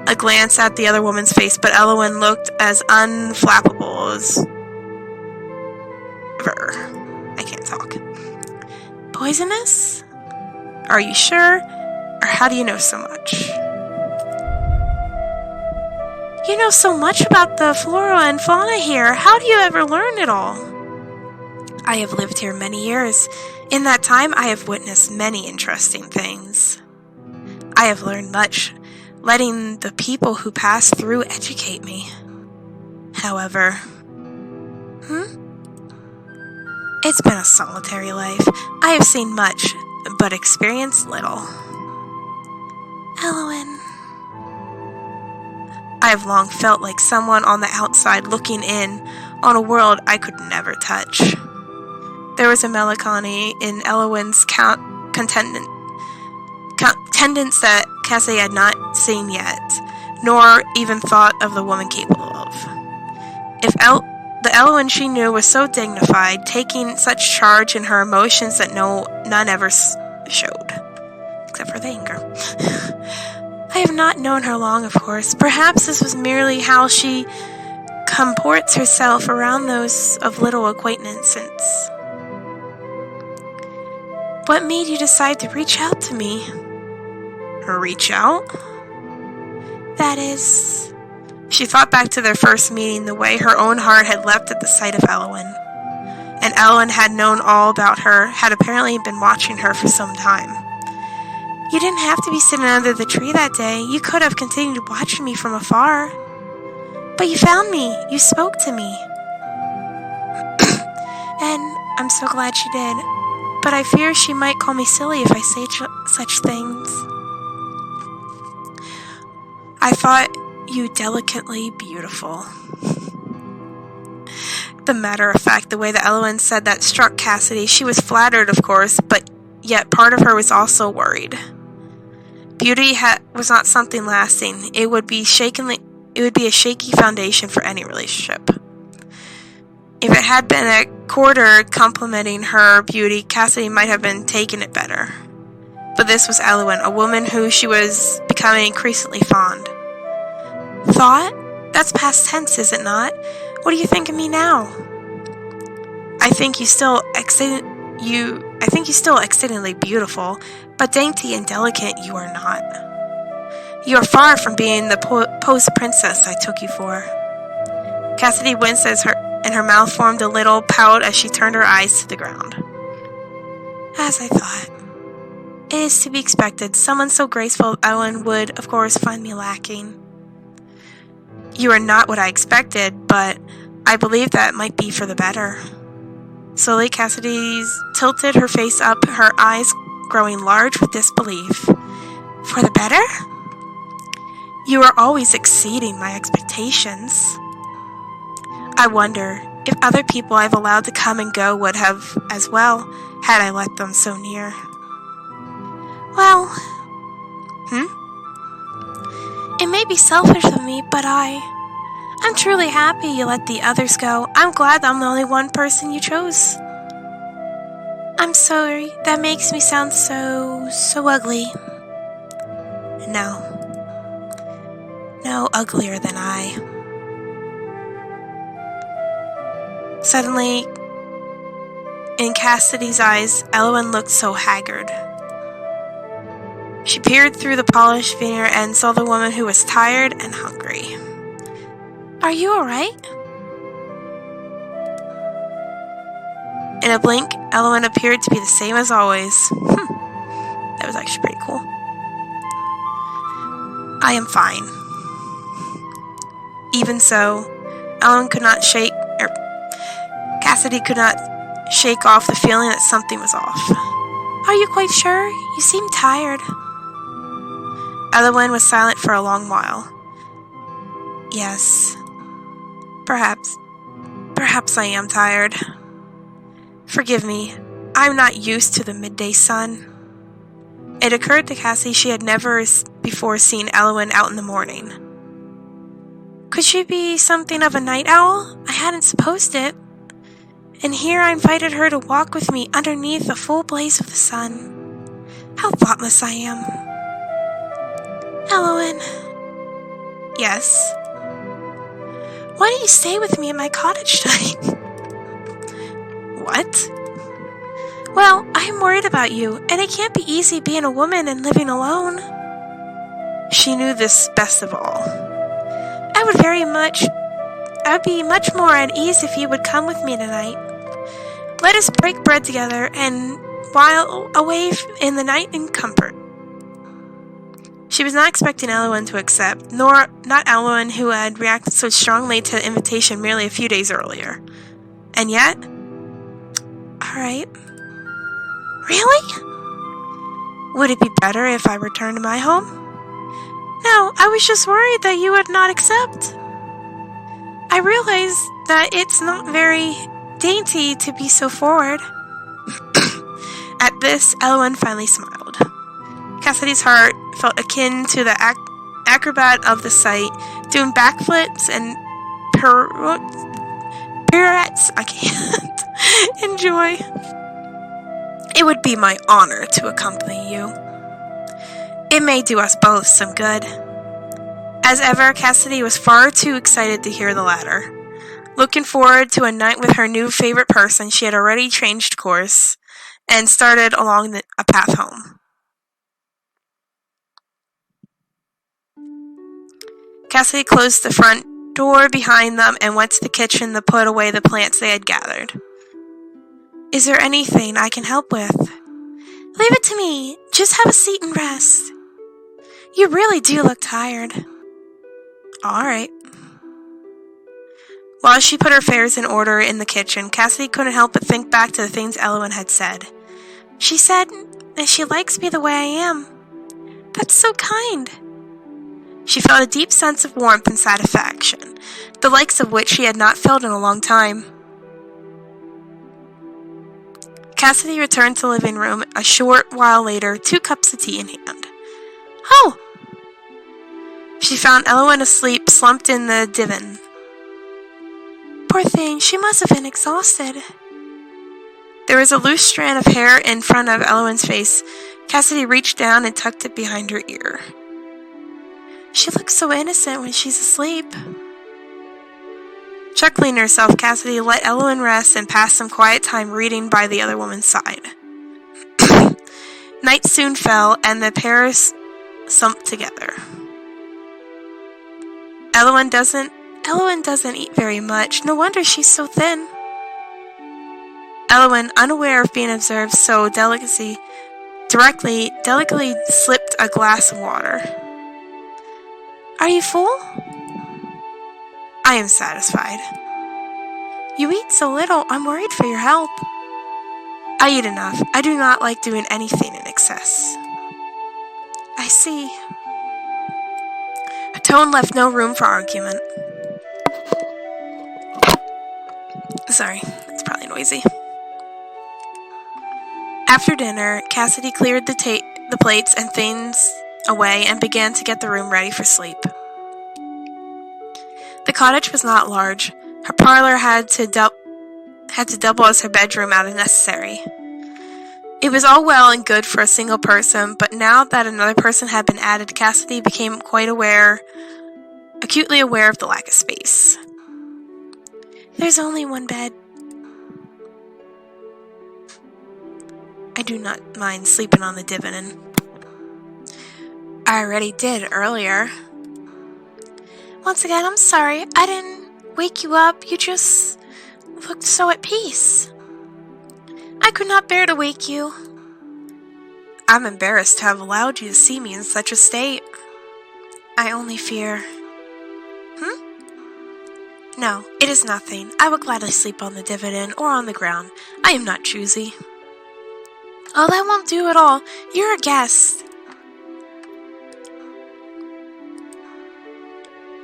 Speaker 1: a glance at the other woman's face, but Elowen looked as unflappable as ever. I can't talk. Poisonous? Are you sure? Or how do you know so much? You know so much about the flora and fauna here. How do you ever learn it all? I have lived here many years. In that time, I have witnessed many interesting things. I have learned much, letting the people who pass through educate me. However, it's been a solitary life. I have seen much, but experienced little. Elowen. I have long felt like someone on the outside looking in on a world I could never touch. There was a melancholy in Elowen's contentment that Cassidy had not seen yet, nor even thought of the woman capable of. If the Elowen she knew was so dignified, taking such charge in her emotions that none ever showed, except for the anger. I have not known her long, of course. Perhaps this was merely how she comports herself around those of little acquaintance. What made you decide to reach out to me? Reach out? That is, She thought back to their first meeting, the way her own heart had leapt at the sight of Eowyn. And Eowyn had known all about her, had apparently been watching her for some time. You didn't have to be sitting under the tree that day. You could have continued watching me from afar. But you found me. You spoke to me. And I'm so glad she did. But I fear she might call me silly if I say such things. I thought you delicately beautiful. The matter of fact, the way that Eowyn said that struck Cassidy. She was flattered, of course, but yet part of her was also worried. Beauty was not something lasting. It would be a shaky foundation for any relationship. If it had been a courtier complimenting her beauty, Cassidy might have been taking it better. But this was Eowyn, a woman who she was becoming increasingly fond. Thought? That's past tense, is it not? What do you think of me now? I think you still exceedingly beautiful, but dainty and delicate you are not. You are far from being the posed princess I took you for. Cassidy winced and her mouth formed a little pout as she turned her eyes to the ground. As I thought. It is to be expected. Someone so graceful as Eowyn would, of course, find me lacking. You are not what I expected, but I believe that might be for the better. Slowly, Cassidy tilted her face up, her eyes growing large with disbelief. For the better? You are always exceeding my expectations. I wonder if other people I've allowed to come and go would have as well, had I let them so near. Well, It may be selfish of me, but I'm truly happy you let the others go. I'm glad I'm the only one person you chose. I'm sorry, that makes me sound so ugly. No uglier than I. Suddenly, in Cassidy's eyes, Eowyn looked so haggard. She peered through the polished veneer and saw the woman who was tired and hungry. Are you alright? In a blink, Eowyn appeared to be the same as always. That was actually pretty cool. I am fine. Even so, Cassidy could not shake off the feeling that something was off. Are you quite sure? You seem tired. Eowyn was silent for a long while. Yes. Perhaps I am tired. Forgive me, I'm not used to the midday sun. It occurred to Cassie she had never before seen Eowyn out in the morning. Could she be something of a night owl? I hadn't supposed it. And here I invited her to walk with me underneath the full blaze of the sun. How thoughtless I am. Eowyn. Yes? Why don't you stay with me at my cottage tonight? What? Well, I'm worried about you, and it can't be easy being a woman and living alone. She knew this best of all. I would be much more at ease if you would come with me tonight. Let us break bread together and while away in the night in comfort. She was not expecting Eowyn to accept, nor not Eowyn who had reacted so strongly to the invitation merely a few days earlier. And yet, alright. Really? Would it be better if I returned to my home? No, I was just worried that you would not accept. I realize that it's not very dainty to be so forward. At this, Eowyn finally smiled. Cassidy's heart felt akin to the acrobat of the sight, doing backflips and pirouettes. I can't enjoy. It would be my honor to accompany you. It may do us both some good. As ever, Cassidy was far too excited to hear the latter. Looking forward to a night with her new favorite person, she had already changed course and started along a path home. Cassidy closed the front door behind them and went to the kitchen to put away the plants they had gathered. Is there anything I can help with? Leave it to me. Just have a seat and rest. You really do look tired. All right. While she put her affairs in order in the kitchen, Cassidy couldn't help but think back to the things Elowen had said. She said that she likes me the way I am. That's so kind. She felt a deep sense of warmth and satisfaction, the likes of which she had not felt in a long time. Cassidy returned to the living room a short while later, 2 cups of tea in hand. Oh! She found Elowen asleep, slumped in the divan. Poor thing, she must have been exhausted. There was a loose strand of hair in front of Elowen's face. Cassidy reached down and tucked it behind her ear. She looks so innocent when she's asleep. Chuckling to herself, Cassidy let Elowen rest and passed some quiet time reading by the other woman's side. Night soon fell, and the pair slumped together. Elowen doesn't eat very much. No wonder she's so thin. Elowen, unaware of being observed so delicately slipped a glass of water. Are you full? I am satisfied. You eat so little, I'm worried for your health. I eat enough. I do not like doing anything in excess. I see. Her tone left no room for argument. Sorry, it's probably noisy. After dinner, Cassidy cleared the plates and things away and began to get the room ready for sleep. The cottage was not large. Her parlor had to double as her bedroom out of necessary. It was all well and good for a single person, but now that another person had been added, Cassidy became acutely aware of the lack of space. There's only one bed. I do not mind sleeping on the divan. I already did earlier. Once again, I'm sorry. I didn't wake you up. You just looked so at peace. I could not bear to wake you. I'm embarrassed to have allowed you to see me in such a state. I only fear... No, it is nothing. I will gladly sleep on the divan or on the ground. I am not choosy. Oh, that won't do at all. You're a guest.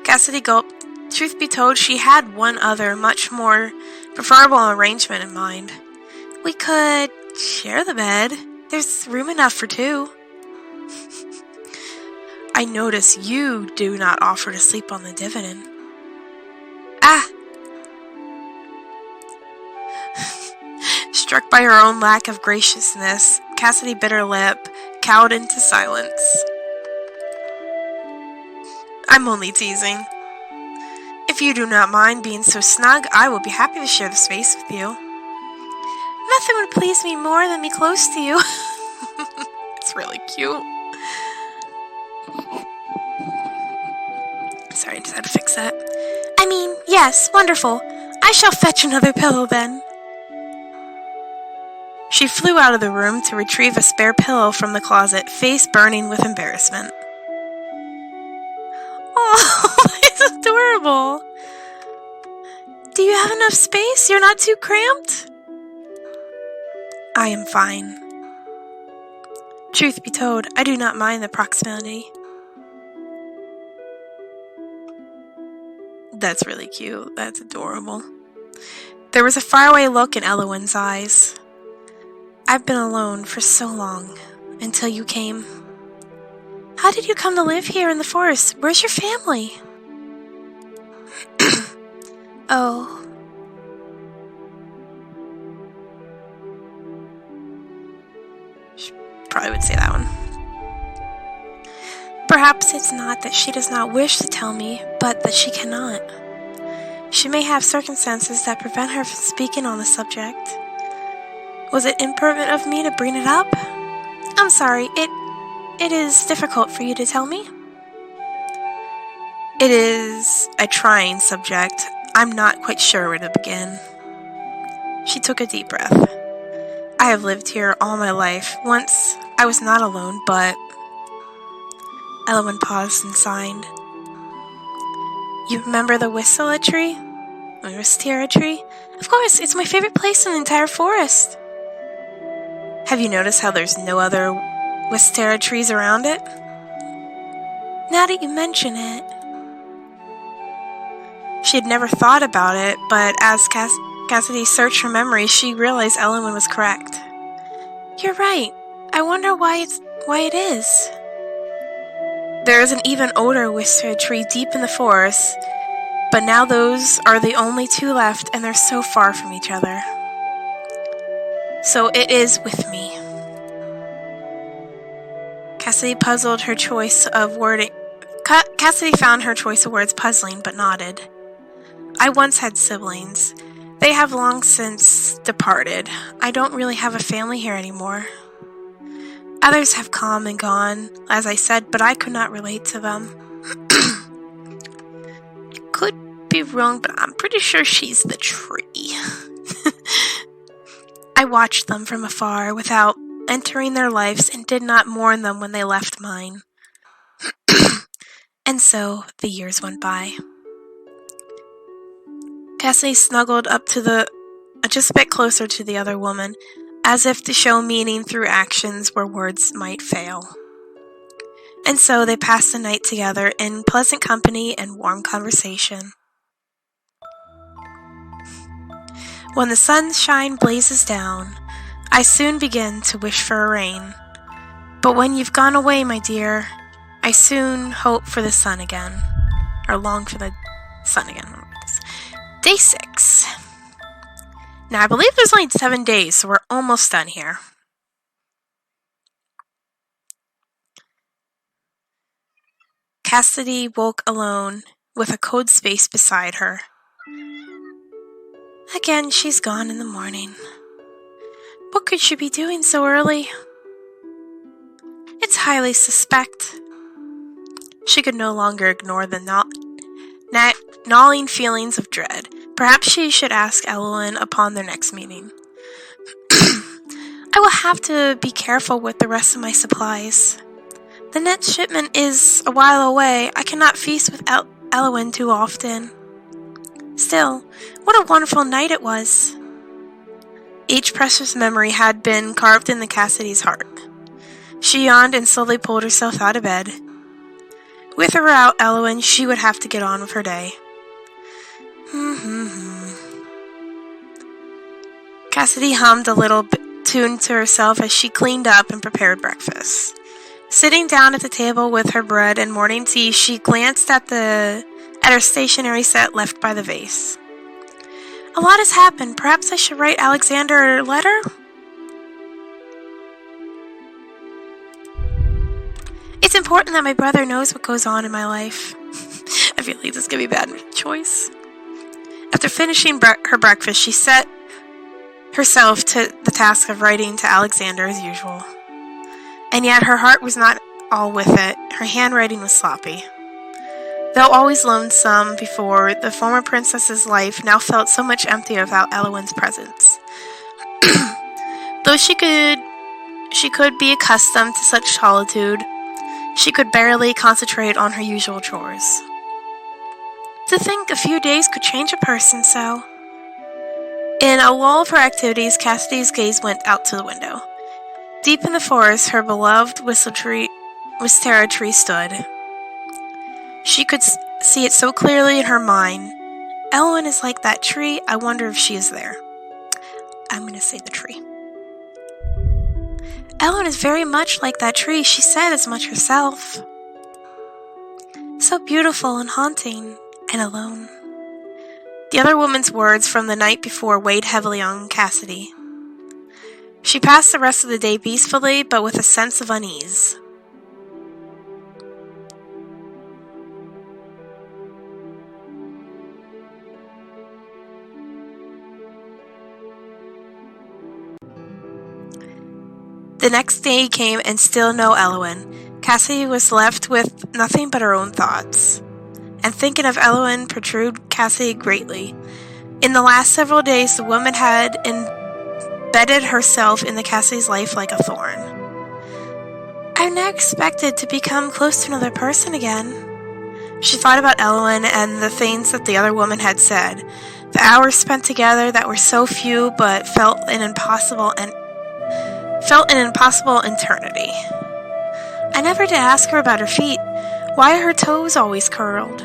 Speaker 1: Cassidy gulped. Truth be told, she had one other, much more preferable arrangement in mind. We could share the bed. There's room enough for 2. I notice you do not offer to sleep on the divan. Ah! Struck by her own lack of graciousness, Cassidy bit her lip, cowed into silence. I'm only teasing. If you do not mind being so snug, I will be happy to share the space with you. Nothing would please me more than be close to you. It's really cute. Sorry, I just had to fix that. I mean, yes, wonderful. I shall fetch another pillow then. She flew out of the room to retrieve a spare pillow from the closet, face burning with embarrassment. Oh, it's adorable. Do you have enough space? You're not too cramped? I am fine. Truth be told, I do not mind the proximity. That's really cute. That's adorable. There was a faraway look in Elowen's eyes. I've been alone for so long, until you came. How did you come to live here in the forest? Where's your family? Oh. She probably would say that one. Perhaps it's not that she does not wish to tell me, but that she cannot. She may have circumstances that prevent her from speaking on the subject. Was it impertinent of me to bring it up? I'm sorry, it is difficult for you to tell me? It is a trying subject. I'm not quite sure where to begin. She took a deep breath. I have lived here all my life. Once I was not alone, but... Elowen paused and signed. You remember the Whistler tree? Or Wisteria tree? Of course, it's my favorite place in the entire forest. Have you noticed how there's no other Wisteria trees around it? Now that you mention it. She had never thought about it, but as Cassidy searched her memory, she realized Elowen was correct. You're right. I wonder why it is. There is an even older Wisteria tree deep in the forest, but now those are the only two left, and they're so far from each other. So it is with me. Cassidy puzzled her choice of wording. Cassidy found her choice of words puzzling, but nodded. I once had siblings. They have long since departed. I don't really have a family here anymore. Others have come and gone, as I said, but I could not relate to them. I could be wrong, but I'm pretty sure she's the tree. I watched them from afar without entering their lives and did not mourn them when they left mine. And so the years went by. Cassidy snuggled up to just a bit closer to the other woman, as if to show meaning through actions where words might fail. And so they passed the night together in pleasant company and warm conversation. When the sunshine blazes down, I soon begin to wish for a rain. But when you've gone away, my dear, I soon hope for the sun again. Or long for the sun again. Day 6. Now, I believe there's only 7 days, so we're almost done here. Cassidy woke alone, with a cold space beside her. Again, she's gone in the morning. What could she be doing so early? It's highly suspect. She could no longer ignore the gnawing feelings of dread. Perhaps she should ask Elowen upon their next meeting. I will have to be careful with the rest of my supplies. The next shipment is a while away. I cannot feast with Elowen too often. Still, what a wonderful night it was. Each precious memory had been carved into Cassidy's heart. She yawned and slowly pulled herself out of bed. With or without Elowen, she would have to get on with her day. Cassidy hummed a little tune to herself as she cleaned up and prepared breakfast. Sitting down at the table with her bread and morning tea, she glanced at her stationery set left by the vase. A lot has happened. Perhaps I should write Alexander a letter? It's important that my brother knows what goes on in my life. I feel like this is going to be a bad choice. After finishing her breakfast, she set herself to the task of writing to Alexander as usual. And yet her heart was not all with it. Her handwriting was sloppy. Though always lonesome before, the former princess's life now felt so much emptier without Elowen's presence. Though she could be accustomed to such solitude, she could barely concentrate on her usual chores. To think a few days could change a person so. In a lull of her activities, Cassidy's gaze went out to the window. Deep in the forest, her beloved Wisteria tree stood. She could see it so clearly in her mind. Elowen is like that tree. I wonder if she is there. I'm going to say the tree. Elowen is very much like that tree. She said as much herself. So beautiful and haunting and alone. The other woman's words from the night before weighed heavily on Cassidy. She passed the rest of the day peacefully, but with a sense of unease. The next day came and still no Elowen. Cassidy was left with nothing but her own thoughts. and thinking of Elowen perturbed Cassidy greatly. In the last several days, the woman had embedded herself into Cassidy's life like a thorn. I never expected to become close to another person again. She thought about Elowen and the things that the other woman had said. The hours spent together that were so few but felt an impossible eternity. I never did ask her about her feet. Why are her toes always curled?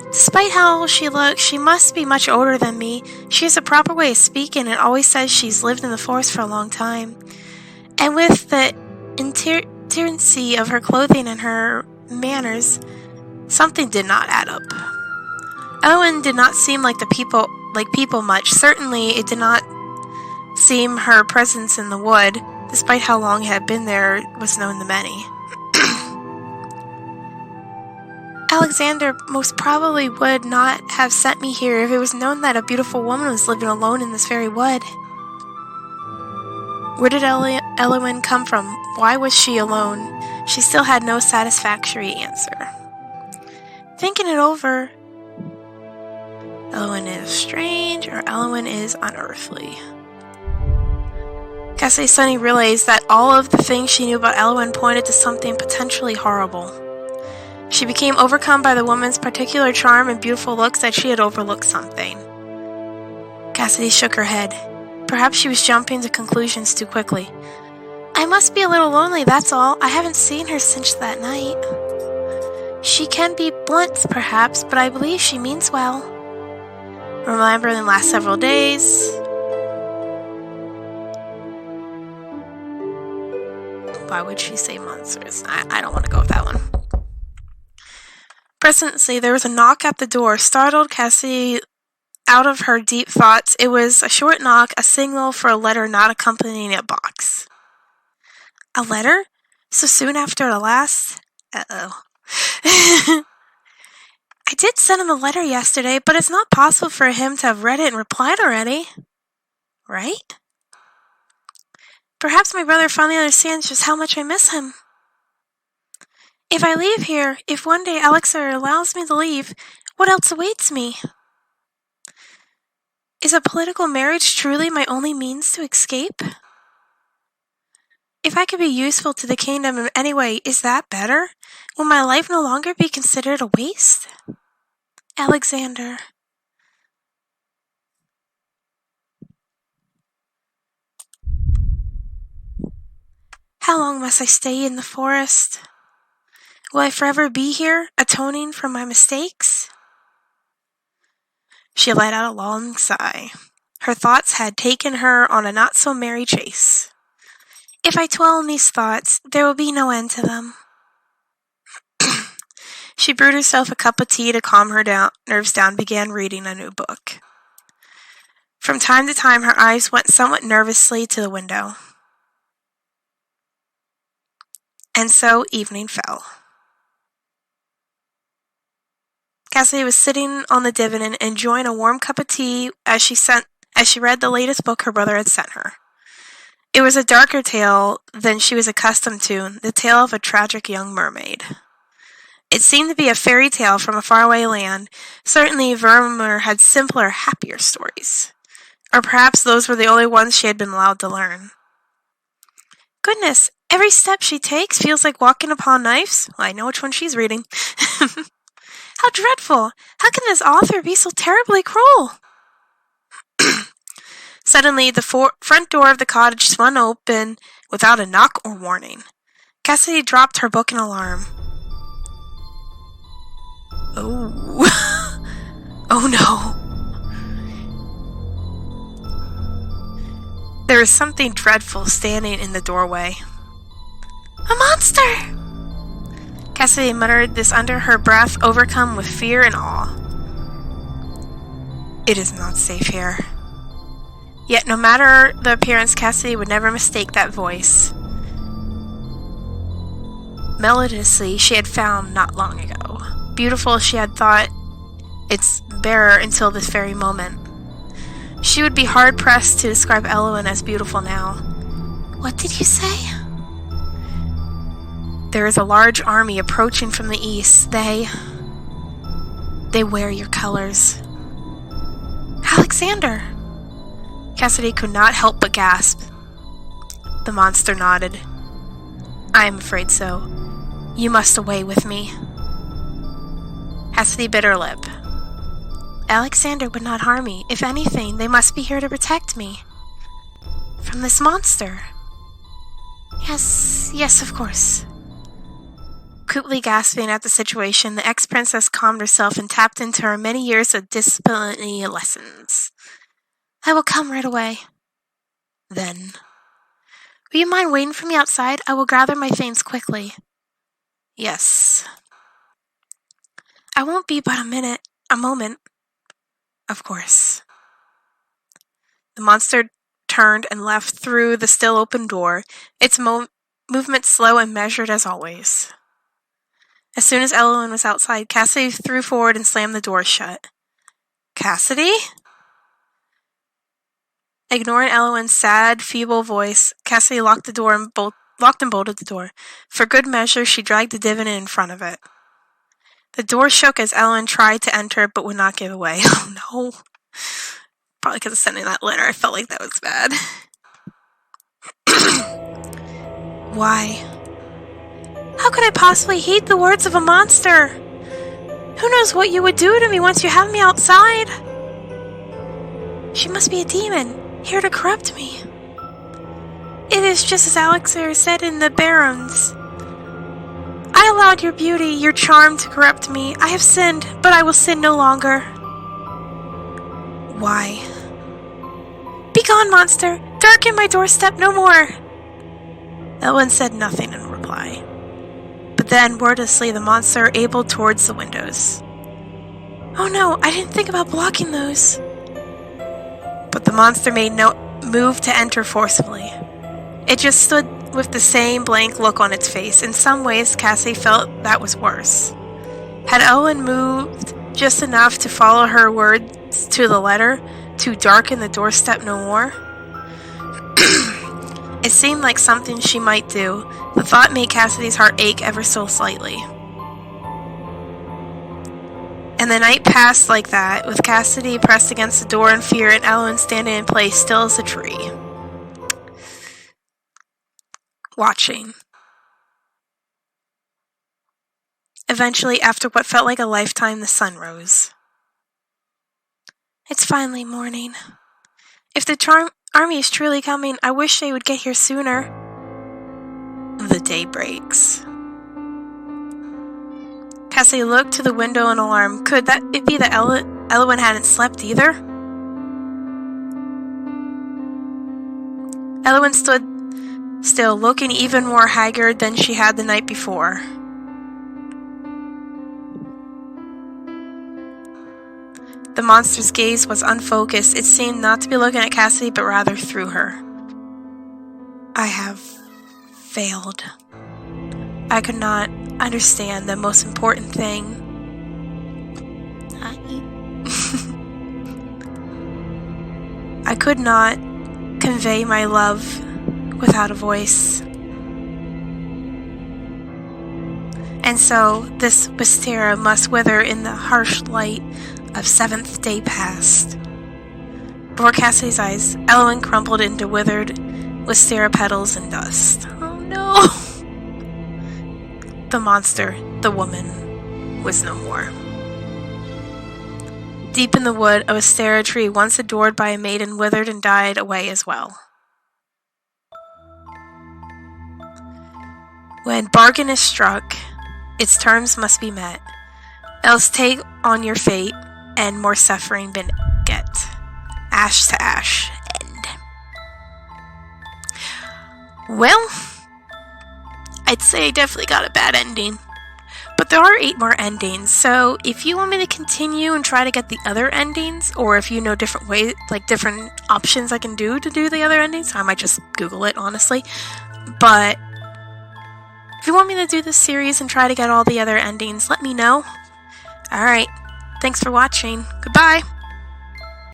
Speaker 1: Despite how she looks, she must be much older than me. She has a proper way of speaking and always says she's lived in the forest for a long time. And with the intricacy of her clothing and her manners, something did not add up. Elowen did not seem like people much. Certainly, it did not seem her presence in the wood, despite how long it had been there, was known to many. Alexander most probably would not have sent me here if it was known that a beautiful woman was living alone in this very wood. Where did Elowen come from? Why was she alone? She still had no satisfactory answer. Thinking it over, Elowen is strange or Elowen is unearthly. Cassidy suddenly realized that all of the things she knew about Elowen pointed to something potentially horrible. She became overcome by the woman's particular charm and beautiful looks that she had overlooked something. Cassidy shook her head. Perhaps she was jumping to conclusions too quickly. I must be a little lonely, that's all. I haven't seen her since that night. She can be blunt, perhaps, but I believe she means well. Remember in the last several days... Why would she say monsters? I don't want to go with that one. Presently, there was a knock at the door. Startled Cassidy out of her deep thoughts. It was a short knock, a signal for a letter not accompanying a box. A letter? So soon after the last? Uh-oh. I did send him a letter yesterday, but it's not possible for him to have read it and replied already. Right? Perhaps my brother finally understands just how much I miss him. If I leave here, if one day Alexander allows me to leave, what else awaits me? Is a political marriage truly my only means to escape? If I could be useful to the kingdom in any way, is that better? Will my life no longer be considered a waste? Alexander. How long must I stay in the forest? Will I forever be here, atoning for my mistakes? She let out a long sigh. Her thoughts had taken her on a not-so-merry chase. If I dwell on these thoughts, there will be no end to them. She brewed herself a cup of tea to calm her nerves down and began reading a new book. From time to time, her eyes went somewhat nervously to the window. And so evening fell. Cassidy was sitting on the divan enjoying a warm cup of tea as she read the latest book her brother had sent her. It was a darker tale than she was accustomed to, the tale of a tragic young mermaid. It seemed to be a fairy tale from a faraway land. Certainly Vermeer had simpler, happier stories. Or perhaps those were the only ones she had been allowed to learn. Goodness, every step she takes feels like walking upon knives. Well, I know which one she's reading. How dreadful! How can this author be so terribly cruel? Suddenly, the front door of the cottage swung open without a knock or warning. Cassidy dropped her book in alarm. Oh. Oh no. There was something dreadful standing in the doorway. A monster! Cassidy muttered this under her breath, overcome with fear and awe. It is not safe here. Yet no matter the appearance, Cassidy would never mistake that voice. Melodiously, she had found not long ago. Beautiful, she had thought its bearer until this very moment. She would be hard-pressed to describe Elowen as beautiful now. What did you say? There is a large army approaching from the east. They... They wear your colors. Alexander! Cassidy could not help but gasp. The monster nodded. I am afraid so. You must away with me. Cassidy bit her lip. Alexander would not harm me. If anything, they must be here to protect me. From this monster. Yes, of course. Quickly gasping at the situation, the ex-princess calmed herself and tapped into her many years of disciplinary lessons. I will come right away. Then. Will you mind waiting for me outside? I will gather my things quickly. Yes. I won't be but a moment. Of course. The monster turned and left through the still open door, its movement slow and measured as always. As soon as Elowen was outside, Cassidy threw forward and slammed the door shut. Cassidy? Ignoring Elowen's sad, feeble voice, Cassidy locked and bolted the door. For good measure, she dragged the divan in front of it. The door shook as Elowen tried to enter, but would not give away. Oh no. Probably because of sending that letter. I felt like that was bad. Why? How could I possibly heed the words of a monster? Who knows what you would do to me once you have me outside? She must be a demon, here to corrupt me. It is just as Alexander said in the Barons. I allowed your beauty, your charm to corrupt me. I have sinned, but I will sin no longer. Why? Begone, monster! Darken my doorstep no more! Elowen said nothing in reply. But then, wordlessly, the monster ambled towards the windows. Oh no, I didn't think about blocking those. But the monster made no move to enter forcibly. It just stood with the same blank look on its face. In some ways, Cassie felt that was worse. Had Elowen moved just enough to follow her words to the letter, to darken the doorstep no more? It seemed like something she might do. The thought made Cassidy's heart ache ever so slightly. And the night passed like that, with Cassidy pressed against the door in fear and Elowen standing in place, still as a tree. Watching. Eventually, after what felt like a lifetime, the sun rose. It's finally morning. If the army is truly coming, I wish they would get here sooner. The day breaks. Cassie looked to the window in alarm. Could it be that Elowen hadn't slept either? Elowen stood still, looking even more haggard than she had the night before. The monster's gaze was unfocused. It seemed not to be looking at Cassidy, but rather through her. I have failed. I could not understand the most important thing. I could not convey my love without a voice. And so, this wisteria must wither in the harsh light of seventh day past. Before Cassidy's eyes, Elowen crumpled into withered wisteria petals and dust. Oh no! The monster, the woman, was no more. Deep in the wood, a wisteria tree once adored by a maiden withered and died away as well. When bargain is struck, its terms must be met, else take on your fate and more suffering beget. Ash to ash, end. Well, I'd say I definitely got a bad ending. But there are 8 more endings, so if you want me to continue and try to get the other endings, or if you know different ways, like different options I can do to do the other endings, I might just Google it, honestly. But if you want me to do this series and try to get all the other endings, let me know. Alright, thanks for watching. Goodbye!